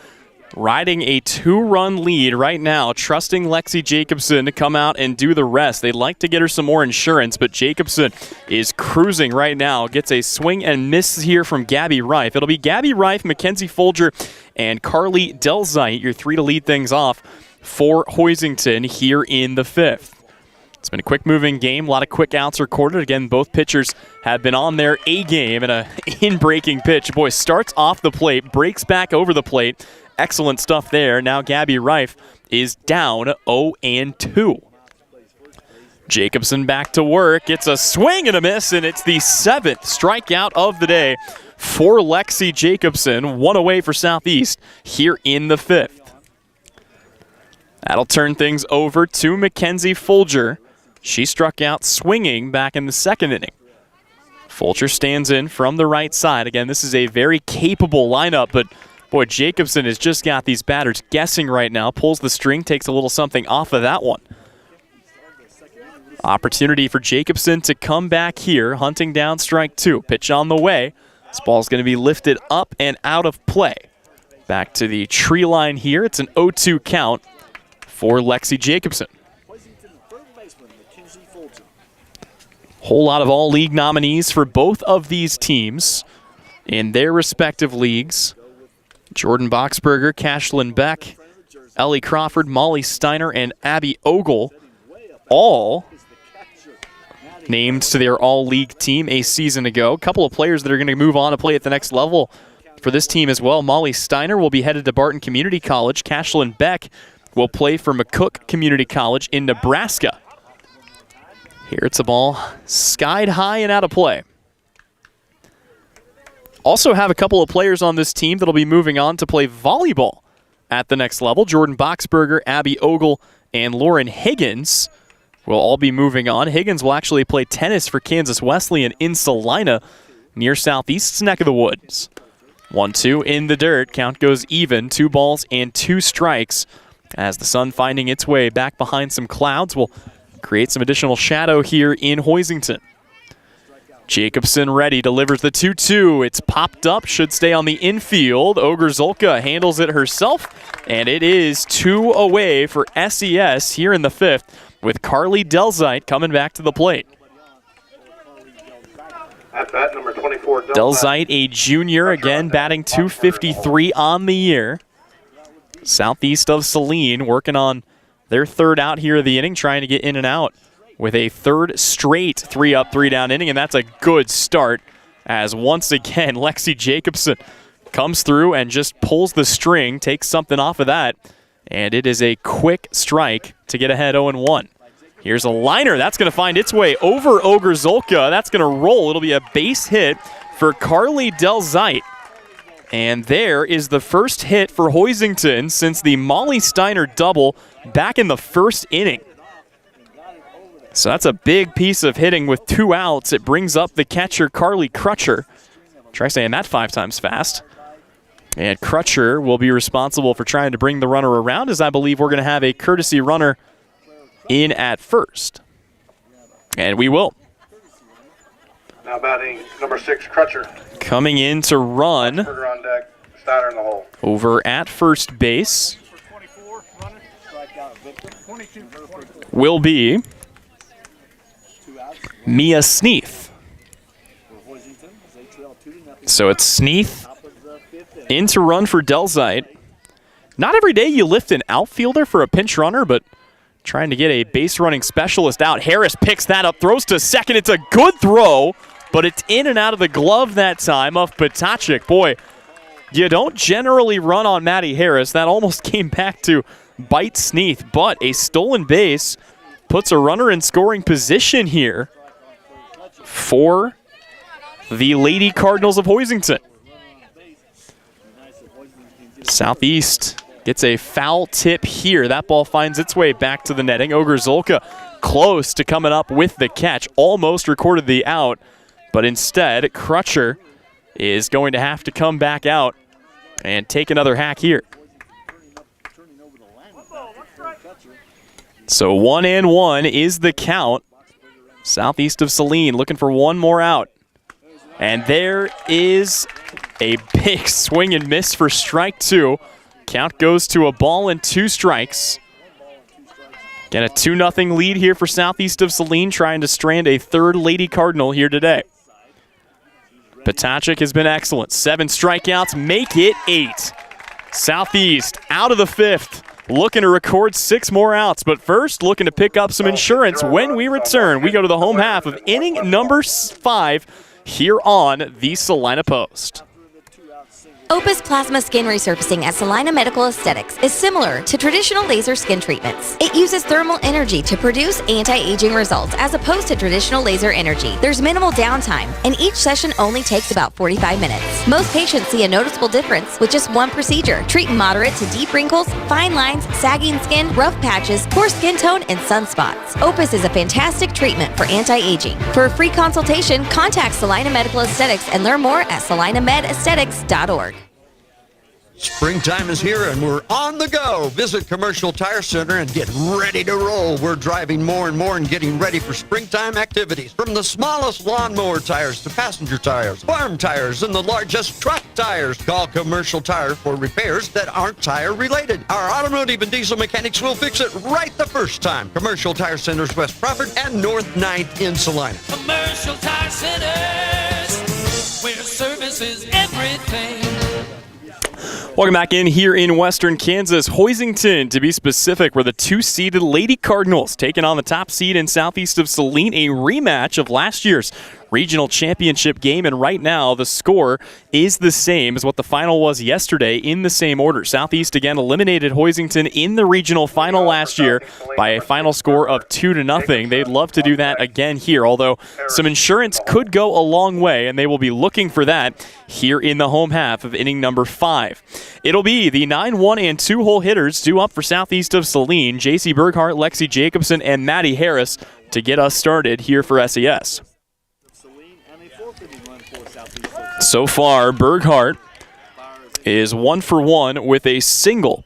Riding a 2-run lead right now, trusting Lexi Jacobson to come out and do the rest. They'd like to get her some more insurance, but Jacobson is cruising right now. Gets a swing and miss here from Gabby Reif. It'll be Gabby Reif, Mackenzie Folger, and Carly Delzite, your 3 to lead things off for Hoisington here in the 5th. It's been a quick-moving game. A lot of quick outs recorded. Again, both pitchers have been on their A-game, and a in-breaking pitch. Boy, starts off the plate, breaks back over the plate. Excellent stuff there. Now Gabby Reif is down 0-2. Jacobson back to work. It's a swing and a miss, and it's the 7th strikeout of the day for Lexi Jacobson. 1 away for Southeast here in the 5th. That'll turn things over to Mackenzie Folger. She struck out swinging back in the 2nd inning. Folger stands in from the right side. Again, this is a very capable lineup, but boy, Jacobson has just got these batters guessing right now. Pulls the string, takes a little something off of that one. Opportunity for Jacobson to come back here, hunting down strike 2. Pitch on the way. This ball's going to be lifted up and out of play. Back to the tree line here. It's an 0-2 count for Lexi Jacobson. Whole lot of all-league nominees for both of these teams in their respective leagues. Jordan Boxberger, Cashlyn Beck, Ellie Crawford, Molly Steiner, and Abby Ogle, all named to their all-league team a season ago. A couple of players that are going to move on to play at the next level for this team as well. Molly Steiner will be headed to Barton Community College. Cashlyn Beck will play for McCook Community College in Nebraska. Here it's a ball skied high and out of play. Also have a couple of players on this team that'll be moving on to play volleyball at the next level. Jordan Boxberger, Abby Ogle, and Lauren Higgins will all be moving on. Higgins will actually play tennis for Kansas Wesleyan in Salina, near Southeast's neck of the woods. 1-2 in the dirt. Count goes even. 2 balls and 2 strikes as the sun finding its way back behind some clouds will create some additional shadow here in Hoisington. Jacobson ready, delivers the 2-2. It's popped up, should stay on the infield. Ogrzolka handles it herself, and it is 2 away for SES here in the 5th with Carly Delzite coming back to the plate. At bat number 24, Delzite, a junior, again batting .253 on the year. Southeast of Saline, working on their 3rd out here of the inning, trying to get in and out with a 3rd straight 3-up, 3-down inning, and that's a good start as once again Lexi Jacobson comes through and just pulls the string, takes something off of that, and it is a quick strike to get ahead 0-1. Here's a liner. That's going to find its way over Ogrzolka. That's going to roll. It'll be a base hit for Carly Delzite. And there is the first hit for Hoisington since the Molly Steiner double back in the 1st inning. So that's a big piece of hitting with 2 outs. It brings up the catcher, Carly Crutcher. Try saying that 5 times fast. And Crutcher will be responsible for trying to bring the runner around, as I believe we're going to have a courtesy runner in at first. And we will. Now batting number 6, Crutcher. Coming in to run On deck, Steiner in the hole. over at first base will be Mia Sneath. So it's Sneath in to run for Delzite. Not every day you lift an outfielder for a pinch runner, but trying to get a base running specialist out. Harris picks that up, throws to second. It's a good throw, but it's in and out of the glove that time of Potachik. Boy, you don't generally run on Maddie Harris. That almost came back to bite Sneath, but a stolen base puts a runner in scoring position here for the Lady Cardinals of Hoisington. Southeast gets a foul tip here. That ball finds its way back to the netting. Ogrzolka close to coming up with the catch. Almost recorded the out, but instead Crutcher is going to have to come back out and take another hack here. So 1-1 is the count. Southeast of Saline looking for one more out. And there is a big swing and miss for strike two. Count goes to a ball and 2 strikes. Again, a 2-0 lead here for Southeast of Saline, trying to strand a third Lady Cardinal here today. Potachik has been excellent. 7 strikeouts, make it 8. Southeast out of the 5th, looking to record 6 more outs. But first, looking to pick up some insurance when we return. We go to the home half of inning number 5 here on the Salina Post. Opus Plasma Skin Resurfacing at Salina Medical Aesthetics is similar to traditional laser skin treatments. It uses thermal energy to produce anti-aging results as opposed to traditional laser energy. There's minimal downtime, and each session only takes about 45 minutes. Most patients see a noticeable difference with just one procedure. Treat moderate to deep wrinkles, fine lines, sagging skin, rough patches, poor skin tone, and sunspots. Opus is a fantastic treatment for anti-aging. For a free consultation, contact Salina Medical Aesthetics and learn more at salinamedesthetics.org. Springtime is here and we're on the go. Visit Commercial Tire Center and get ready to roll. We're driving more and more and getting ready for springtime activities. From the smallest lawnmower tires to passenger tires, farm tires, and the largest truck tires. Call Commercial Tire for repairs that aren't tire related. Our automotive and diesel mechanics will fix it right the first time. Commercial Tire Centers, West Crawford and North 9th in Salina. Commercial Tire Centers, where service is everything. Welcome back in here in Western Kansas. Hoisington, to be specific, were the 2-seeded Lady Cardinals taking on the top seed in Southeast of Saline, a rematch of last year's regional championship game, and right now the score is the same as what the final was yesterday in the same order. Southeast again eliminated Hoisington in the regional final last year by a final score of 2-0. They'd love to do that again here, although some insurance could go a long way, and they will be looking for that here in the home half of inning number 5. It'll be the 9, 1, and 2-hole hitters due up for Southeast of Saline, J.C. Berghardt, Lexi Jacobson, and Maddie Harris to get us started here for SES. So far, Berghardt is 1 for 1 with a single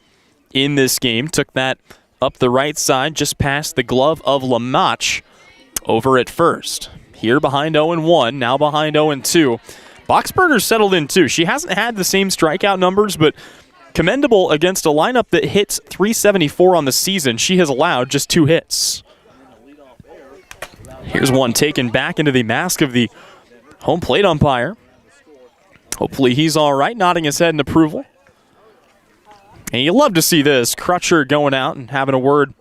in this game. Took that up the right side, just past the glove of Lamach over at first. Here behind 0-1, now behind 0-2. Boxberger settled in too. She hasn't had the same strikeout numbers, but commendable against a lineup that hits .374 on the season. She has allowed just 2 hits. Here's one taken back into the mask of the home plate umpire. Hopefully he's all right, nodding his head in approval. And you love to see this. Crutcher going out and having a word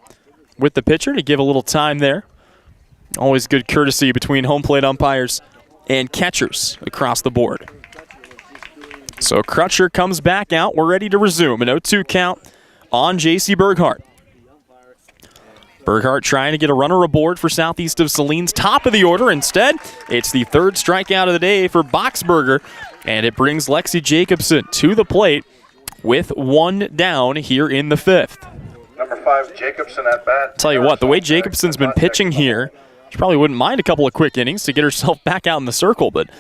with the pitcher to give a little time there. Always good courtesy between home plate umpires and catchers across the board. So Crutcher comes back out. We're ready to resume. An 0-2 count on J.C. Berghardt. Berghardt trying to get a runner aboard for Southeast of Saline's top of the order. Instead, it's the 3rd strikeout of the day for Boxberger, and it brings Lexi Jacobson to the plate with 1 down here in the 5th. Number 5, Jacobson at bat. Tell you what, the way Jacobson's been pitching here, she probably wouldn't mind a couple of quick innings to get herself back out in the circle, but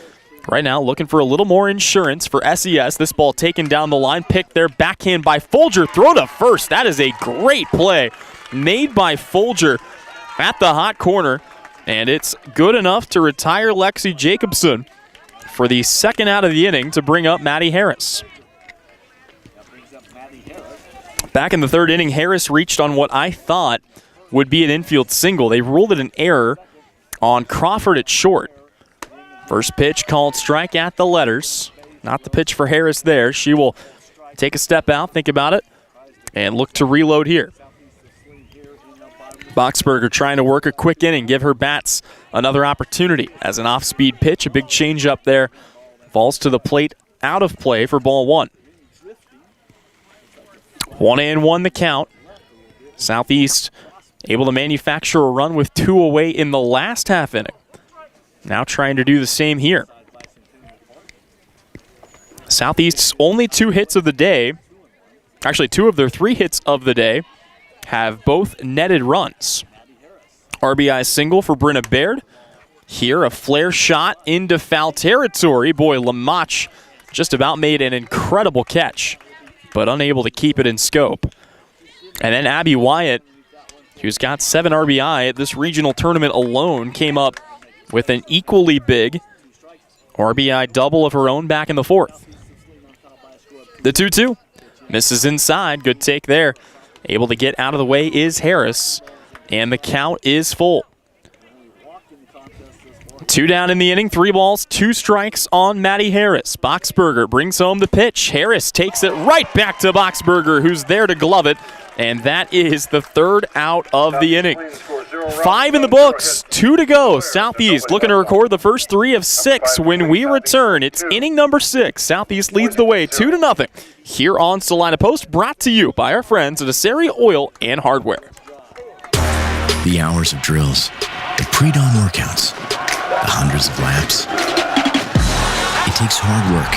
right now looking for a little more insurance for SES. This ball taken down the line, picked there, backhand by Folger, throw to first. That is a great play made by Folger at the hot corner, and it's good enough to retire Lexi Jacobson for the 2nd out of the inning to bring up Maddie Harris. Back in the 3rd inning, Harris reached on what I thought would be an infield single. They ruled it an error on Crawford at short. First pitch called strike at the letters. Not the pitch for Harris there. She will take a step out, think about it, and look to reload here. Boxberger trying to work a quick inning, give her bats another opportunity as an off-speed pitch. A big changeup there. Falls to the plate, out of play for ball 1. 1-1 the count. Southeast able to manufacture a run with 2 away in the last half inning. Now trying to do the same here. Southeast's only 2 hits of the day, actually 2 of their 3 hits of the day, have both netted runs. RBI single for Brenna Baird. Here, a flare shot into foul territory. Boy, Lamach just about made an incredible catch, but unable to keep it in scope. And then Abby Wyatt, who's got 7 RBI at this regional tournament alone, came up with an equally big RBI double of her own back in the 4th. The 2-2 misses inside. Good take there. Able to get out of the way is Harris, and the count is full. 2 down in the inning, 3 balls, 2 strikes on Maddie Harris. Boxberger brings home the pitch. Harris takes it right back to Boxberger, who's there to glove it, and that is the 3rd out of the inning. 5 in the books, 2 to go. Southeast looking to record the first 3 of 6 when we return. It's inning number 6. Southeast leads the way 2-0 here on Salina Post, brought to you by our friends at Asari Oil and Hardware. The hours of drills, the pre-dawn workouts, the hundreds of laps. It takes hard work,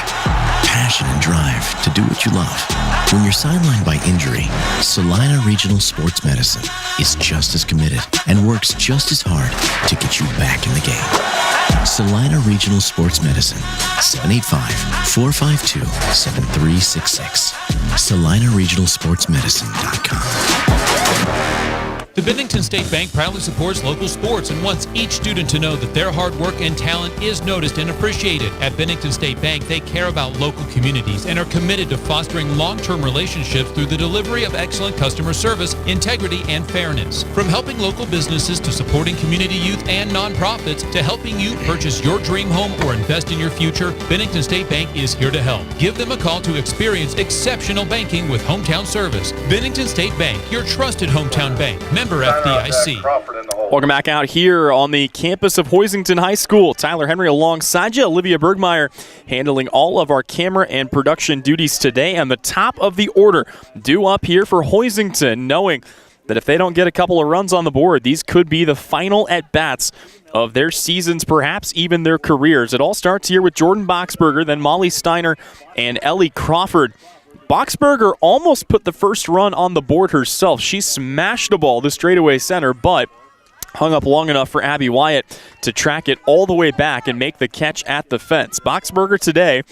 passion, and drive to do what you love. When you're sidelined by injury, Salina Regional Sports Medicine is just as committed and works just as hard to get you back in the game. Salina Regional Sports Medicine, 785-452-7366. SalinaRegionalSportsMedicine.com. The Bennington State Bank proudly supports local sports and wants each student to know that their hard work and talent is noticed and appreciated. At Bennington State Bank, they care about local communities and are committed to fostering long-term relationships through the delivery of excellent customer service, integrity, and fairness. From helping local businesses to supporting community youth and nonprofits to helping you purchase your dream home or invest in your future, Bennington State Bank is here to help. Give them a call to experience exceptional banking with hometown service. Bennington State Bank, your trusted hometown bank. Member FDIC. Welcome back out here on the campus of Hoisington High School. Tyler Henry alongside you. Olivia Bergmeyer handling all of our camera and production duties today. And the top of the order due up here for Hoisington, knowing that if they don't get a couple of runs on the board, these could be the final at-bats of their seasons, perhaps even their careers. It all starts here with Jordan Boxberger, then Molly Steiner and Ellie Crawford. Boxberger almost put the first run on the board herself. She smashed the ball to straightaway center, but hung up long enough for Abby Wyatt to track it all the way back and make the catch at the fence. Boxberger today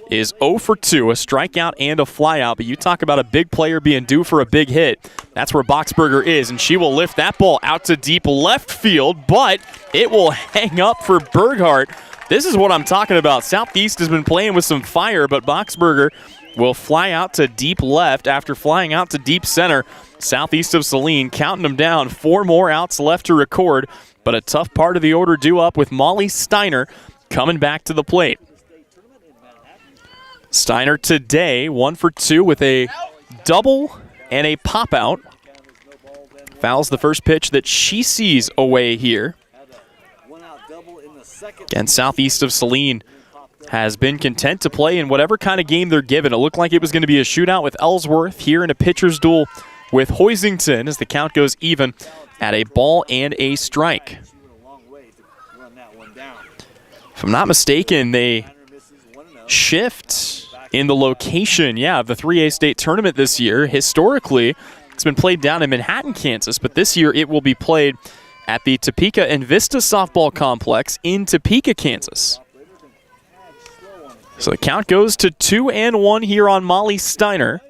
is 0 for 2, a strikeout and a flyout, but you talk about a big player being due for a big hit. That's where Boxberger is, and she will lift that ball out to deep left field, but it will hang up for Berghart. This is what I'm talking about. Southeast has been playing with some fire, but Boxberger will fly out to deep left after flying out to deep center. Southeast of Saline counting them down. 4 more outs left to record, but a tough part of the order due up with Molly Steiner coming back to the plate. Steiner today 1 for 2 with a double and a pop out. Fouls the first pitch that she sees away here. Again, Southeast of Saline has been content to play in whatever kind of game they're given. It looked like it was going to be a shootout with Ellsworth here in a pitcher's duel with Hoisington as the count goes even at a ball and a strike. If I'm not mistaken, they shift in the location, of the 3A state tournament this year. Historically, it's been played down in Manhattan, Kansas, but this year it will be played at the Topeka and Vista Softball Complex in Topeka, Kansas. So the count goes to 2-1 here on Molly Steiner.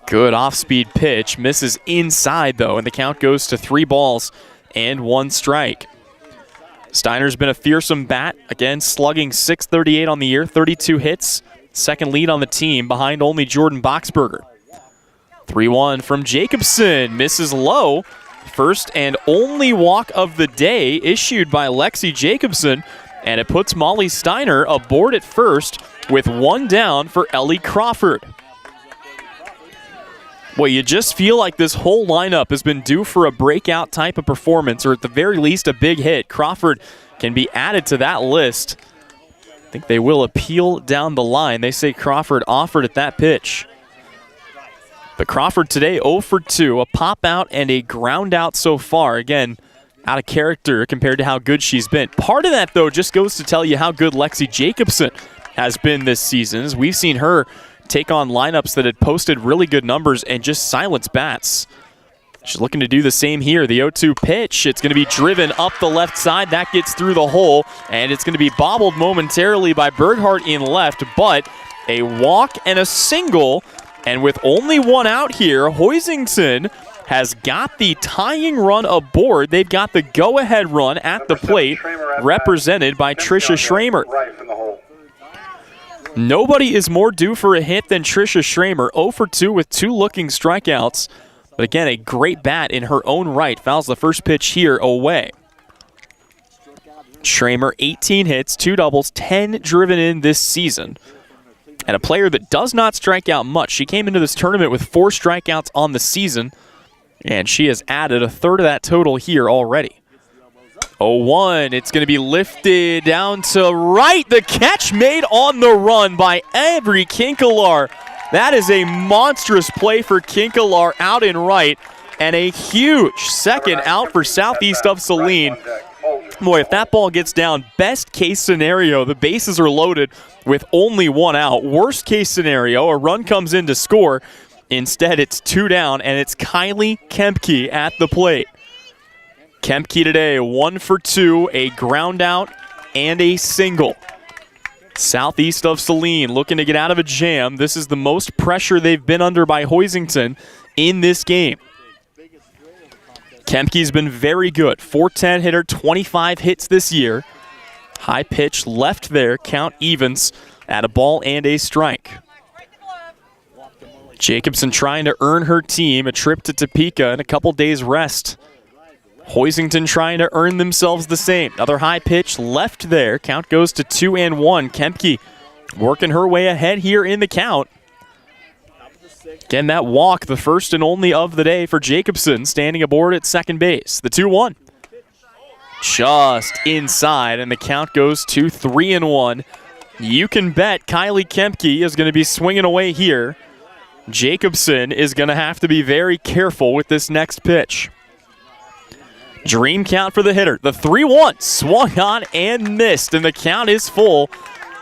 Good off-speed pitch. Misses inside, though, and the count goes to 3 balls and 1 strike. Steiner's been a fearsome bat. Again, slugging .638 on the year, 32 hits. Second lead on the team, behind only Jordan Boxberger. 3-1 from Jacobson. Misses low. First and only walk of the day issued by Lexi Jacobson. And it puts Molly Steiner aboard at first with 1 down for Ellie Crawford. Well, you just feel like this whole lineup has been due for a breakout type of performance, or at the very least a big hit. Crawford can be added to that list. I think they will appeal down the line. They say Crawford offered at that pitch. But Crawford today 0 for 2, a pop out and a ground out so far. Again, out of character compared to how good she's been. Part of that, though, just goes to tell you how good Lexi Jacobson has been this season. As we've seen her take on lineups that had posted really good numbers and just silence bats. She's looking to do the same here. The 0-2 pitch. It's going to be driven up the left side. That gets through the hole, and it's going to be bobbled momentarily by Berghardt in left, but a walk and a single, and with only one out here, Hoisington has got the tying run aboard. They've got the go-ahead run at the plate, represented by Trisha Schramer. Nobody is more due for a hit than Trisha Schramer, 0 for 2 with 2 looking strikeouts. But again, a great bat in her own right. Fouls the first pitch here away. Schramer, 18 hits, 2 doubles, 10 driven in this season. And a player that does not strike out much. She came into this tournament with 4 strikeouts on the season, and she has added a third of that total here already. 0-1, it's going to be lifted down to right. The catch made on the run by Avery Kinkelar. That is a monstrous play for Kinkelar out in right, and a huge second out for Southeast of Saline. Boy, if that ball gets down, best case scenario, the bases are loaded with only 1 out. Worst case scenario, a run comes in to score. Instead, it's 2 down, and it's Kylie Kempke at the plate. Kempke today, 1 for 2, a ground out and a single. Southeast of Saline looking to get out of a jam. This is the most pressure they've been under by Hoisington in this game. Kempke's been very good. .410 hitter, 25 hits this year. High pitch left there, count evens at a ball and a strike. Jacobson trying to earn her team a trip to Topeka and a couple days rest. Hoisington trying to earn themselves the same. Another high pitch left there. Count goes to 2-1. Kempke working her way ahead here in the count. Again, that walk, the first and only of the day for Jacobson, standing aboard at second base. The 2-1. Just inside, and the count goes to 3-1. You can bet Kylie Kempke is going to be swinging away here. Jacobson is going to have to be very careful with this next pitch. Dream count for the hitter. The 3-1 swung on and missed, and the count is full.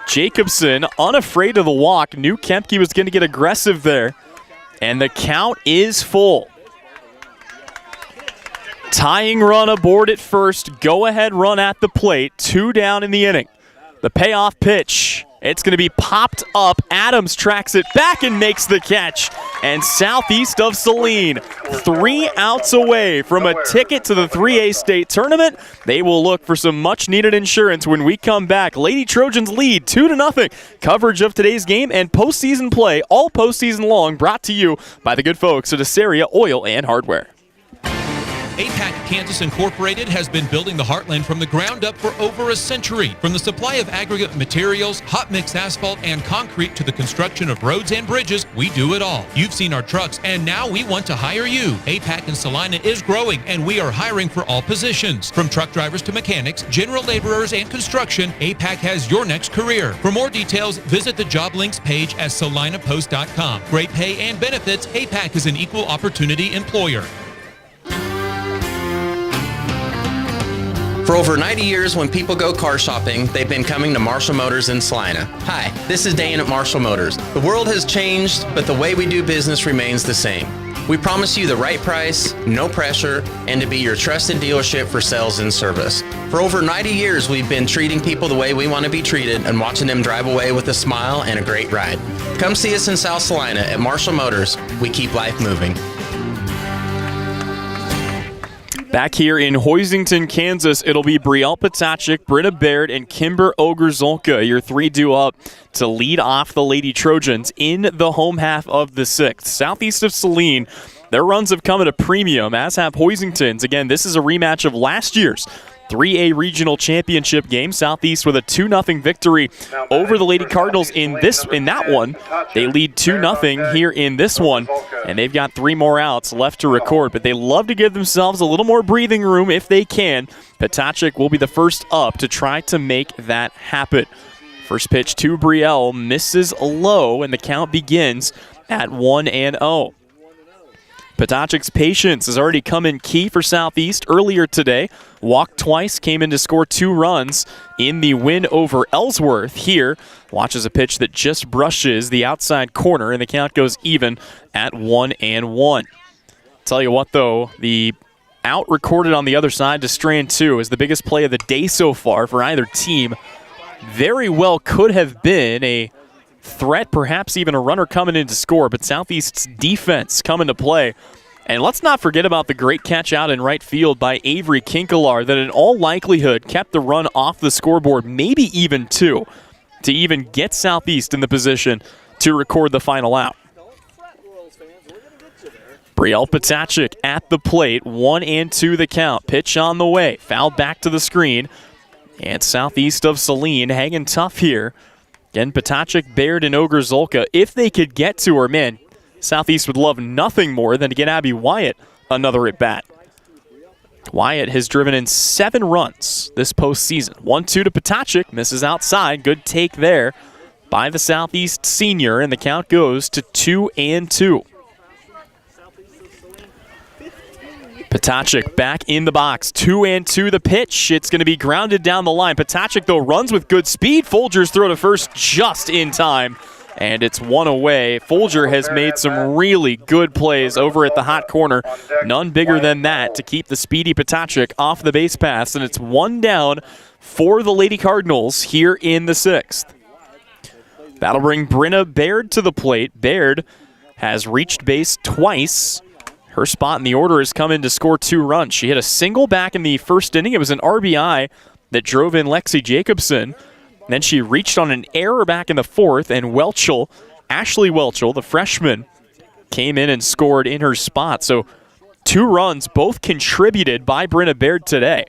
Jacobson, unafraid of the walk, knew Kempke was going to get aggressive there, and the count is full. Tying run aboard at first, go-ahead run at the plate, 2 down in the inning. The payoff pitch. It's going to be popped up. Adams tracks it back and makes the catch. And Southeast of Saline, 3 outs away from a ticket to the 3A state tournament. They will look for some much-needed insurance when we come back. Lady Trojans lead 2-0. Coverage of today's game and postseason play all postseason long, brought to you by the good folks at Assyria Oil and Hardware. APAC Kansas Incorporated has been building the Heartland from the ground up for over a century. From the supply of aggregate materials, hot mix asphalt, and concrete to the construction of roads and bridges, we do it all. You've seen our trucks, and now we want to hire you. APAC in Saline is growing, and we are hiring for all positions. From truck drivers to mechanics, general laborers, and construction, APAC has your next career. For more details, visit the job links page at salinapost.com. Great pay and benefits, APAC is an equal opportunity employer. For over 90 years, when people go car shopping, they've been coming to Marshall Motors in Salina. Hi, this is Dan at Marshall Motors. The world has changed, but the way we do business remains the same. We promise you the right price, no pressure, and to be your trusted dealership for sales and service. For over 90 years, we've been treating people the way we want to be treated and watching them drive away with a smile and a great ride. Come see us in South Salina at Marshall Motors. We keep life moving. Back here in Hoisington, Kansas, it'll be Brielle Potachik, Britta Baird, and Kimber Ogerzolka, your 3 due up to lead off the Lady Trojans in the home half of the 6th. Southeast of Saline, their runs have come at a premium, as have Hoisington's. Again, this is a rematch of last year's 3A regional championship game. Southeast with a 2-0 victory over the Lady Cardinals in that one. They lead 2-0 here in this one, and they've got 3 more outs left to record, but they love to give themselves a little more breathing room if they can. Potachik will be the first up to try to make that happen. First pitch to Brielle misses low, and the count begins at 1-0. Potachik's patience has already come in key for Southeast earlier today. Walked twice, came in to score 2 runs in the win over Ellsworth. Here, watches a pitch that just brushes the outside corner, and the count goes even at 1-1. Tell you what, though, the out recorded on the other side to strand 2 is the biggest play of the day so far for either team. Very well could have been a threat, perhaps even a runner coming in to score, but Southeast's defense coming to play. And let's not forget about the great catch out in right field by Avery Kinkelar that in all likelihood kept the run off the scoreboard, maybe even 2, to even get Southeast in the position to record the final out. Brielle Potachik at the plate, 1-2 the count. Pitch on the way, fouled back to the screen. And Southeast of Saline hanging tough here. Again, Potachik, Baird, and Ogrzolka, if they could get to her, man, Southeast would love nothing more than to get Abby Wyatt another at-bat. Wyatt has driven in 7 runs this postseason. 1-2 to Potachik, misses outside. Good take there by the Southeast senior, and the count goes to 2-2. Potachik back in the box, 2-2 the pitch. It's going to be grounded down the line. Potachik, though, runs with good speed. Folger's throw to first just in time, and it's 1 away. Folger has made some really good plays over at the hot corner. None bigger than that to keep the speedy Potachik off the base paths, and it's 1 down for the Lady Cardinals here in the 6th. That'll bring Brenna Baird to the plate. Baird has reached base twice. Her spot in the order has come in to score 2 runs. She hit a single back in the first inning. It was an RBI that drove in Lexi Jacobson. Then she reached on an error back in the 4th, and Ashley Welchel, the freshman, came in and scored in her spot. So 2 runs, both contributed by Brenna Baird today.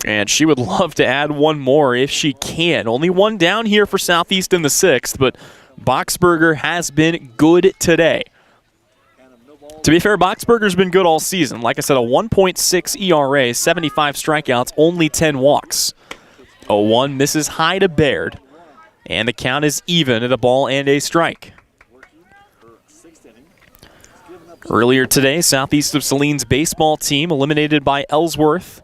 And she would love to add 1 more if she can. Only 1 down here for Southeast in the 6th, but Boxberger has been good today. To be fair, Boxberger's been good all season. Like I said, a 1.6 ERA, 75 strikeouts, only 10 walks. 0-1 misses high to Baird, and the count is even at a ball and a strike. Earlier today, Southeast of Saline's baseball team eliminated by Ellsworth.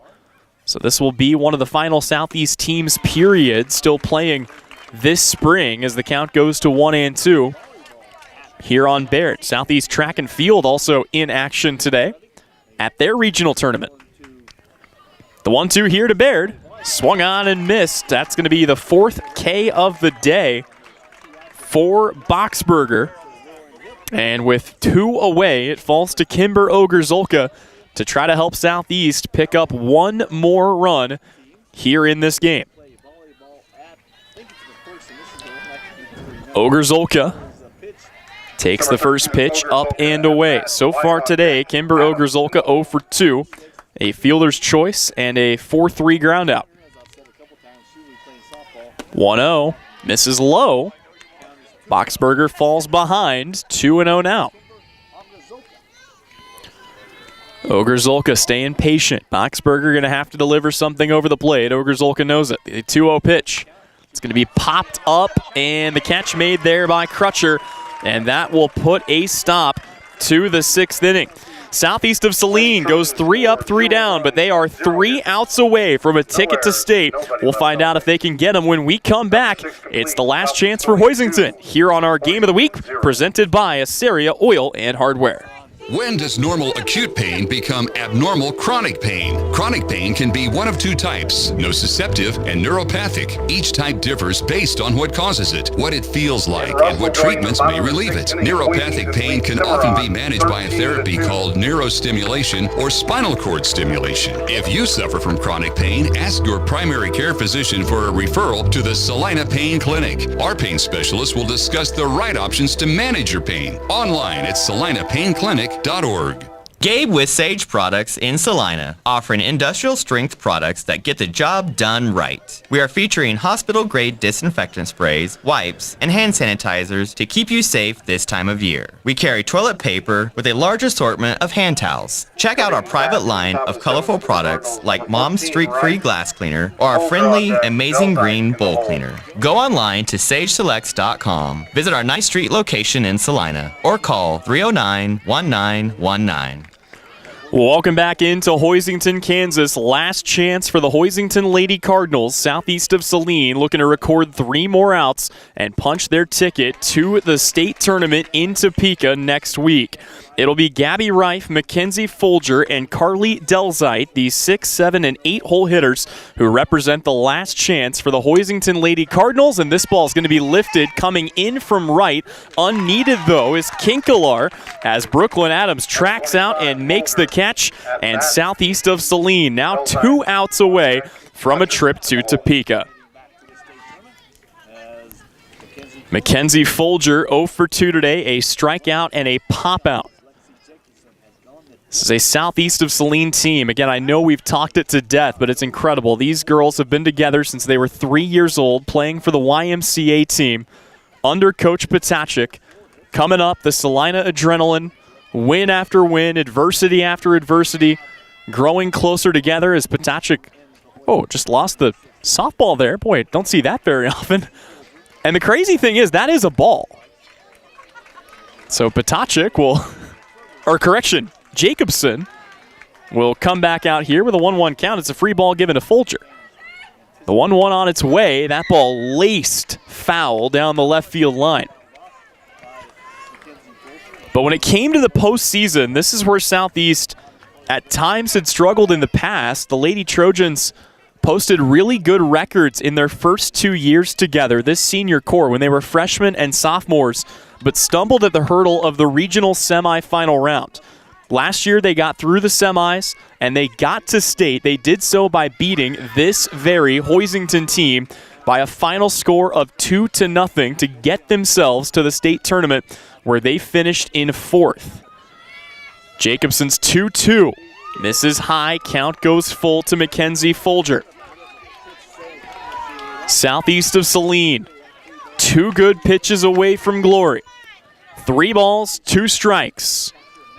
So this will be one of the final Southeast teams, period, still playing this spring as the count goes to 1-2. Here on Baird. Southeast Track and Field also in action today at their regional tournament. The 1-2 here to Baird. Swung on and missed. That's going to be the 4th K of the day for Boxberger. And with 2 away, it falls to Kimber Ogrzolka to try to help Southeast pick up 1 more run here in this game. Ogrzolka takes the first pitch up and away. So far today, Kimber Ogrzolka 0 for 2. A fielder's choice and a 4-3 ground out. 1-0, misses low. Boxberger falls behind, 2-0 now. Ogrzolka staying patient. Boxberger going to have to deliver something over the plate. Ogrzolka knows it. The 2-0 pitch. It's going to be popped up, and the catch made there by Crutcher. And that will put a stop to the 6th inning. Southeast of Saline goes 3 up, 3 down, but they are 3 outs away from a ticket to state. We'll find out if they can get them when we come back. It's the last chance for Hoisington here on our Game of the Week, presented by Assaria Oil and Hardware. When does normal acute pain become abnormal chronic pain? Chronic pain can be one of 2 types, nociceptive and neuropathic. Each type differs based on what causes it, what it feels like, and what treatments may relieve it. Neuropathic pain can often be managed by a therapy called neurostimulation or spinal cord stimulation. If you suffer from chronic pain, ask your primary care physician for a referral to the Saline Pain Clinic. Our pain specialists will discuss the right options to manage your pain. Online at SalinePainClinic.org. Gabe with Sage Products in Salina, offering industrial strength products that get the job done right. We are featuring hospital-grade disinfectant sprays, wipes, and hand sanitizers to keep you safe this time of year. We carry toilet paper with a large assortment of hand towels. Check out our private line of colorful products like Mom's Streak-Free Glass Cleaner or our friendly Amazing Green Bowl Cleaner. Go online to sageselects.com, visit our 9th Street location in Salina, or call 309-1919. Welcome back into Hoisington, Kansas. Last chance for the Hoisington Lady Cardinals, southeast of Saline, looking to record 3 more outs and punch their ticket to the state tournament in Topeka next week. It'll be Gabby Reif, Mackenzie Folger, and Carly Delzite, the 6, 7, and 8-hole hitters who represent the last chance for the Hoisington Lady Cardinals, and this ball is going to be lifted coming in from right. Unneeded, though, is Kinkelar as Brooklyn Adams tracks out and makes the catch, and southeast of Saline now 2 outs away from a trip to Topeka. Mackenzie Folger 0 for 2 today, a strikeout and a pop-out. This is a southeast of Saline team. Again, I know we've talked it to death, but it's incredible. These girls have been together since they were 3 years old, playing for the YMCA team under Coach Potachik. Coming up, the Salina Adrenaline, win after win, adversity after adversity, growing closer together as Potachik, just lost the softball there. Boy, don't see that very often. And the crazy thing is, that is a ball. So Potachik will, Jacobson will come back out here with a 1-1 count. It's a free ball given to Folger. The 1-1 on its way. That ball laced foul down the left field line. But when it came to the postseason, this is where Southeast at times had struggled in the past. The Lady Trojans posted really good records in their first 2 years together, this senior core, when they were freshmen and sophomores, but stumbled at the hurdle of the regional semifinal round. Last year, they got through the semis, and they got to state. They did so by beating this very Hoisington team by a final score of 2-0 to get themselves to the state tournament, where they finished in 4th. Jacobson's 2-2. Misses high. Count goes full to Mackenzie Folger. Southeast of Saline. 2 good pitches away from glory. 3 balls, 2 strikes.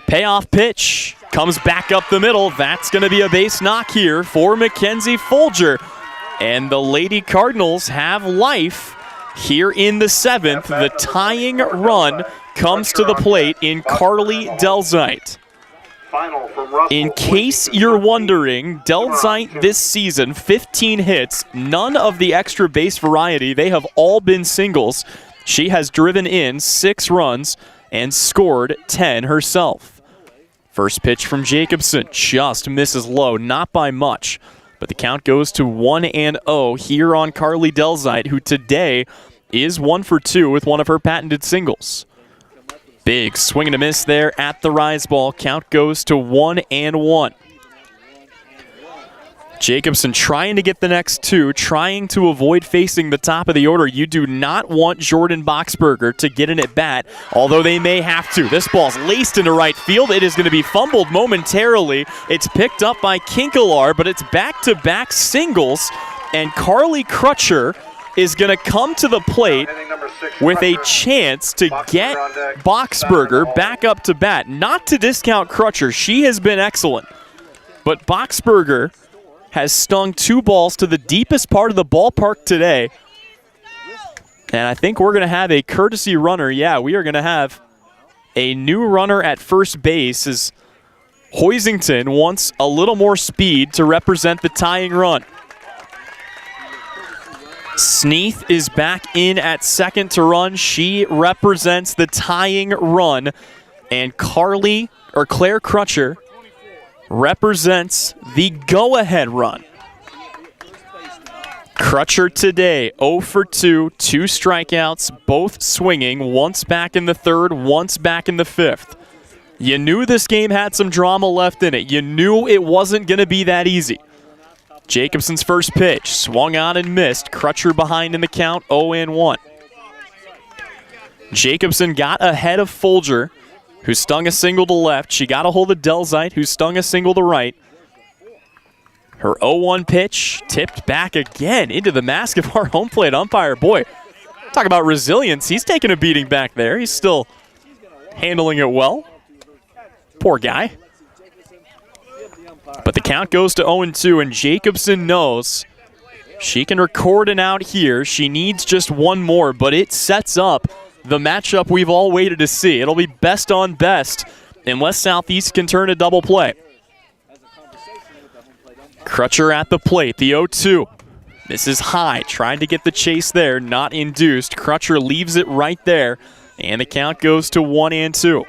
Payoff pitch comes back up the middle. That's going to be a base knock here for Mackenzie Folger. And the Lady Cardinals have life here in the 7th. The tying run comes to the plate in Carly Delzite. In case you're wondering, Delzite this season, 15 hits, none of the extra base variety. They have all been singles. She has driven in 6 runs and scored 10 herself. First pitch from Jacobson just misses low, not by much. But the count goes to 1-0 here on Carly Delzite, who today is 1 for 2 with one of her patented singles. Big swing and a miss there at the rise ball. Count goes to 1-1. Jacobson trying to get the next 2, trying to avoid facing the top of the order. You do not want Jordan Boxberger to get an at-bat, although they may have to. This ball's laced into right field. It is going to be fumbled momentarily. It's picked up by Kinkelar, but it's back-to-back singles, and Carly Crutcher is going to come to the plate with a chance to get Boxberger back up to bat. Not to discount Crutcher. She has been excellent. But Boxberger has stung 2 balls to the deepest part of the ballpark today. And I think we're going to have a courtesy runner. Yeah, we are going to have a new runner at first base as Hoisington wants a little more speed to represent the tying run. Sneath is back in at second to run. She represents the tying run. And Claire Crutcher represents the go-ahead run. Crutcher today, 0 for 2, 2 strikeouts, both swinging, once back in the 3rd, once back in the 5th. You knew this game had some drama left in it. You knew it wasn't going to be that easy. Jacobson's first pitch, swung on and missed. Crutcher behind in the count, 0-1. Jacobson got ahead of Folger who stung a single to left. She got a hold of Delzite, who stung a single to right. Her 0-1 pitch tipped back again into the mask of our home plate umpire. Boy, talk about resilience. He's taking a beating back there. He's still handling it well. Poor guy. But the count goes to 0-2, and Jacobson knows she can record an out here. She needs just one more, but it sets up the matchup we've all waited to see. It'll be best on best unless Southeast can turn a double play. Crutcher at the plate, the 0-2. This is high, trying to get the chase there, not induced. Crutcher leaves it right there, and the count goes to 1-2.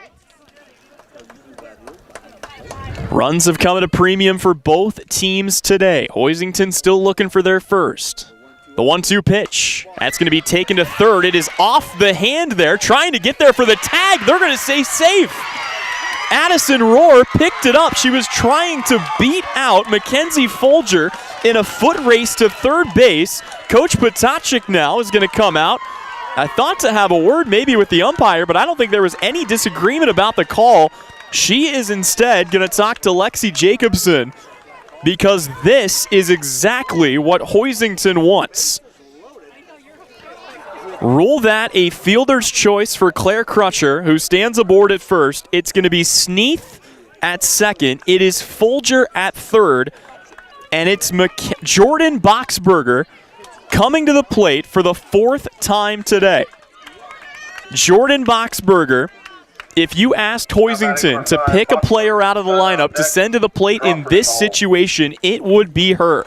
Runs have come at a premium for both teams today. Hoisington still looking for their first. The 1-2 pitch. That's going to be taken to third. It is off the hand there, trying to get there for the tag. They're going to say safe. Addison Rohr picked it up. She was trying to beat out Mackenzie Folger in a foot race to third base. Coach Potachik now is going to come out. I thought to have a word maybe with the umpire, but I don't think there was any disagreement about the call. She is instead going to talk to Lexi Jacobson because this is exactly what Hoisington wants. Rule that a fielder's choice for Claire Crutcher, who stands aboard at first. It's going to be Sneath at second. It is Folger at third. And it's Jordan Boxberger coming to the plate for the fourth time today. Jordan Boxberger, if you asked Hoisington to pick a player out of the lineup to send to the plate in this situation, it would be her.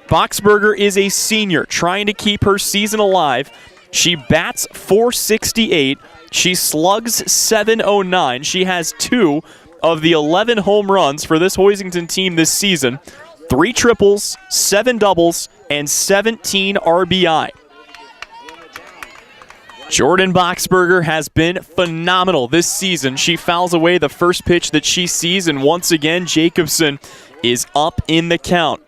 Boxberger is a senior trying to keep her season alive. She bats .468. She slugs .709. She has 2 of the 11 home runs for this Hoisington team this season. 3 triples, 7 doubles, and 17 RBI. Jordan Boxberger has been phenomenal this season. She fouls away the first pitch that she sees, and once again, Jacobson is up in the count.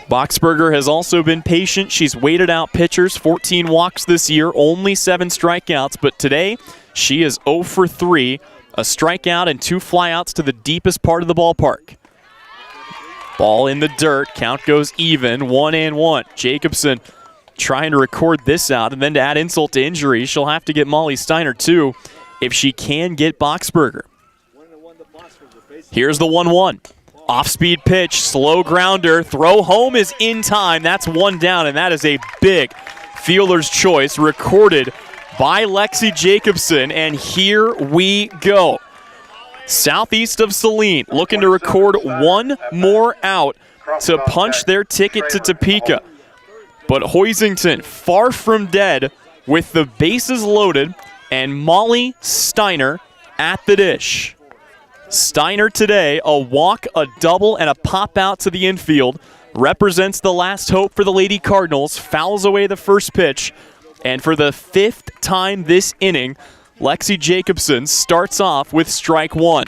Boxberger has also been patient. She's waited out pitchers, 14 walks this year, only 7 strikeouts, but today she is 0 for 3, a strikeout and 2 flyouts to the deepest part of the ballpark. Ball in the dirt, count goes even, 1-1. Jacobson trying to record this out, and then to add insult to injury, she'll have to get Molly Steiner too if she can get Boxberger. Here's the 1-1. Off-speed pitch, slow grounder, throw home is in time. That's 1 down, and that is a big fielder's choice recorded by Lexi Jacobson, and here we go. Southeast of Saline looking to record one more out to punch their ticket to Topeka. But Hoisington far from dead with the bases loaded and Molly Steiner at the dish. Steiner today, a walk, a double, and a pop out to the infield. Represents the last hope for the Lady Cardinals. Fouls away the first pitch. And for the 5th time this inning, Lexi Jacobson starts off with strike 1.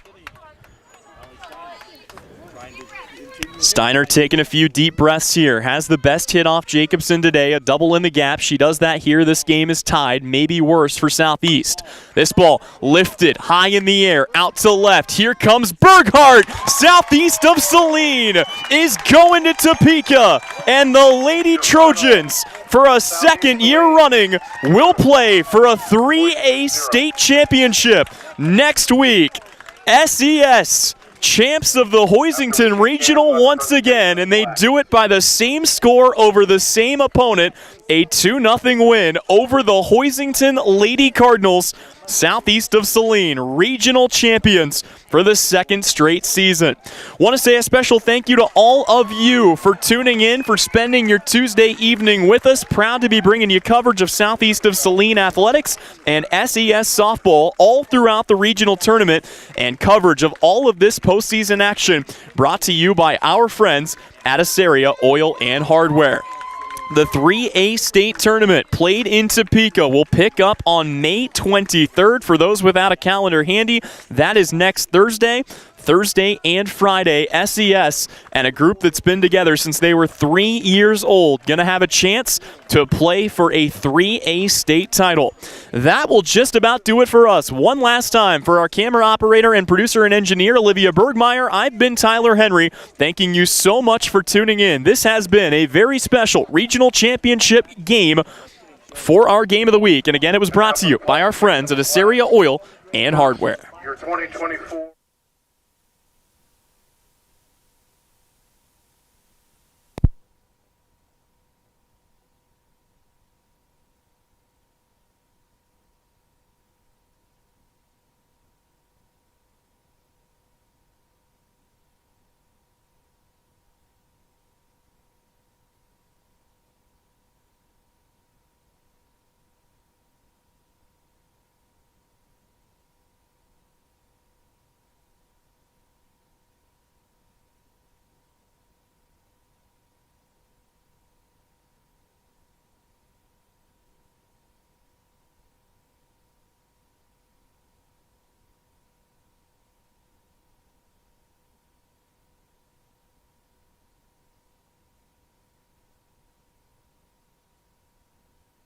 Steiner taking a few deep breaths here. Has the best hit off Jacobson today, a double in the gap. She does that here. This game is tied, maybe worse for Southeast. This ball lifted high in the air, out to left. Here comes Berghardt. Southeast of Saline is going to Topeka. And the Lady Trojans, for a second year running, will play for a 3A state championship next week. SES champs of the Hoisington Regional once again, and they do it by the same score over the same opponent, a 2-0 win over the Hoisington Lady Cardinals. Southeast of Saline, regional champions for the 2nd straight season. Want to say a special thank you to all of you for tuning in, for spending your Tuesday evening with us. Proud to be bringing you coverage of Southeast of Saline athletics and SES softball all throughout the regional tournament, and coverage of all of this postseason action brought to you by our friends at Asaria Oil and Hardware. The 3A state tournament played in Topeka will pick up on May 23rd. For those without a calendar handy, that is next Thursday, Thursday and Friday. SES and a group that's been together since they were 3 years old going to have a chance to play for a 3A state title. That will just about do it for us. One last time for our camera operator and producer and engineer, Olivia Bergmeyer, I've been Tyler Henry, thanking you so much for tuning in. This has been a very special regional championship game for our Game of the Week. And again, it was brought to you by our friends at Assyria Oil and Hardware. Your 2024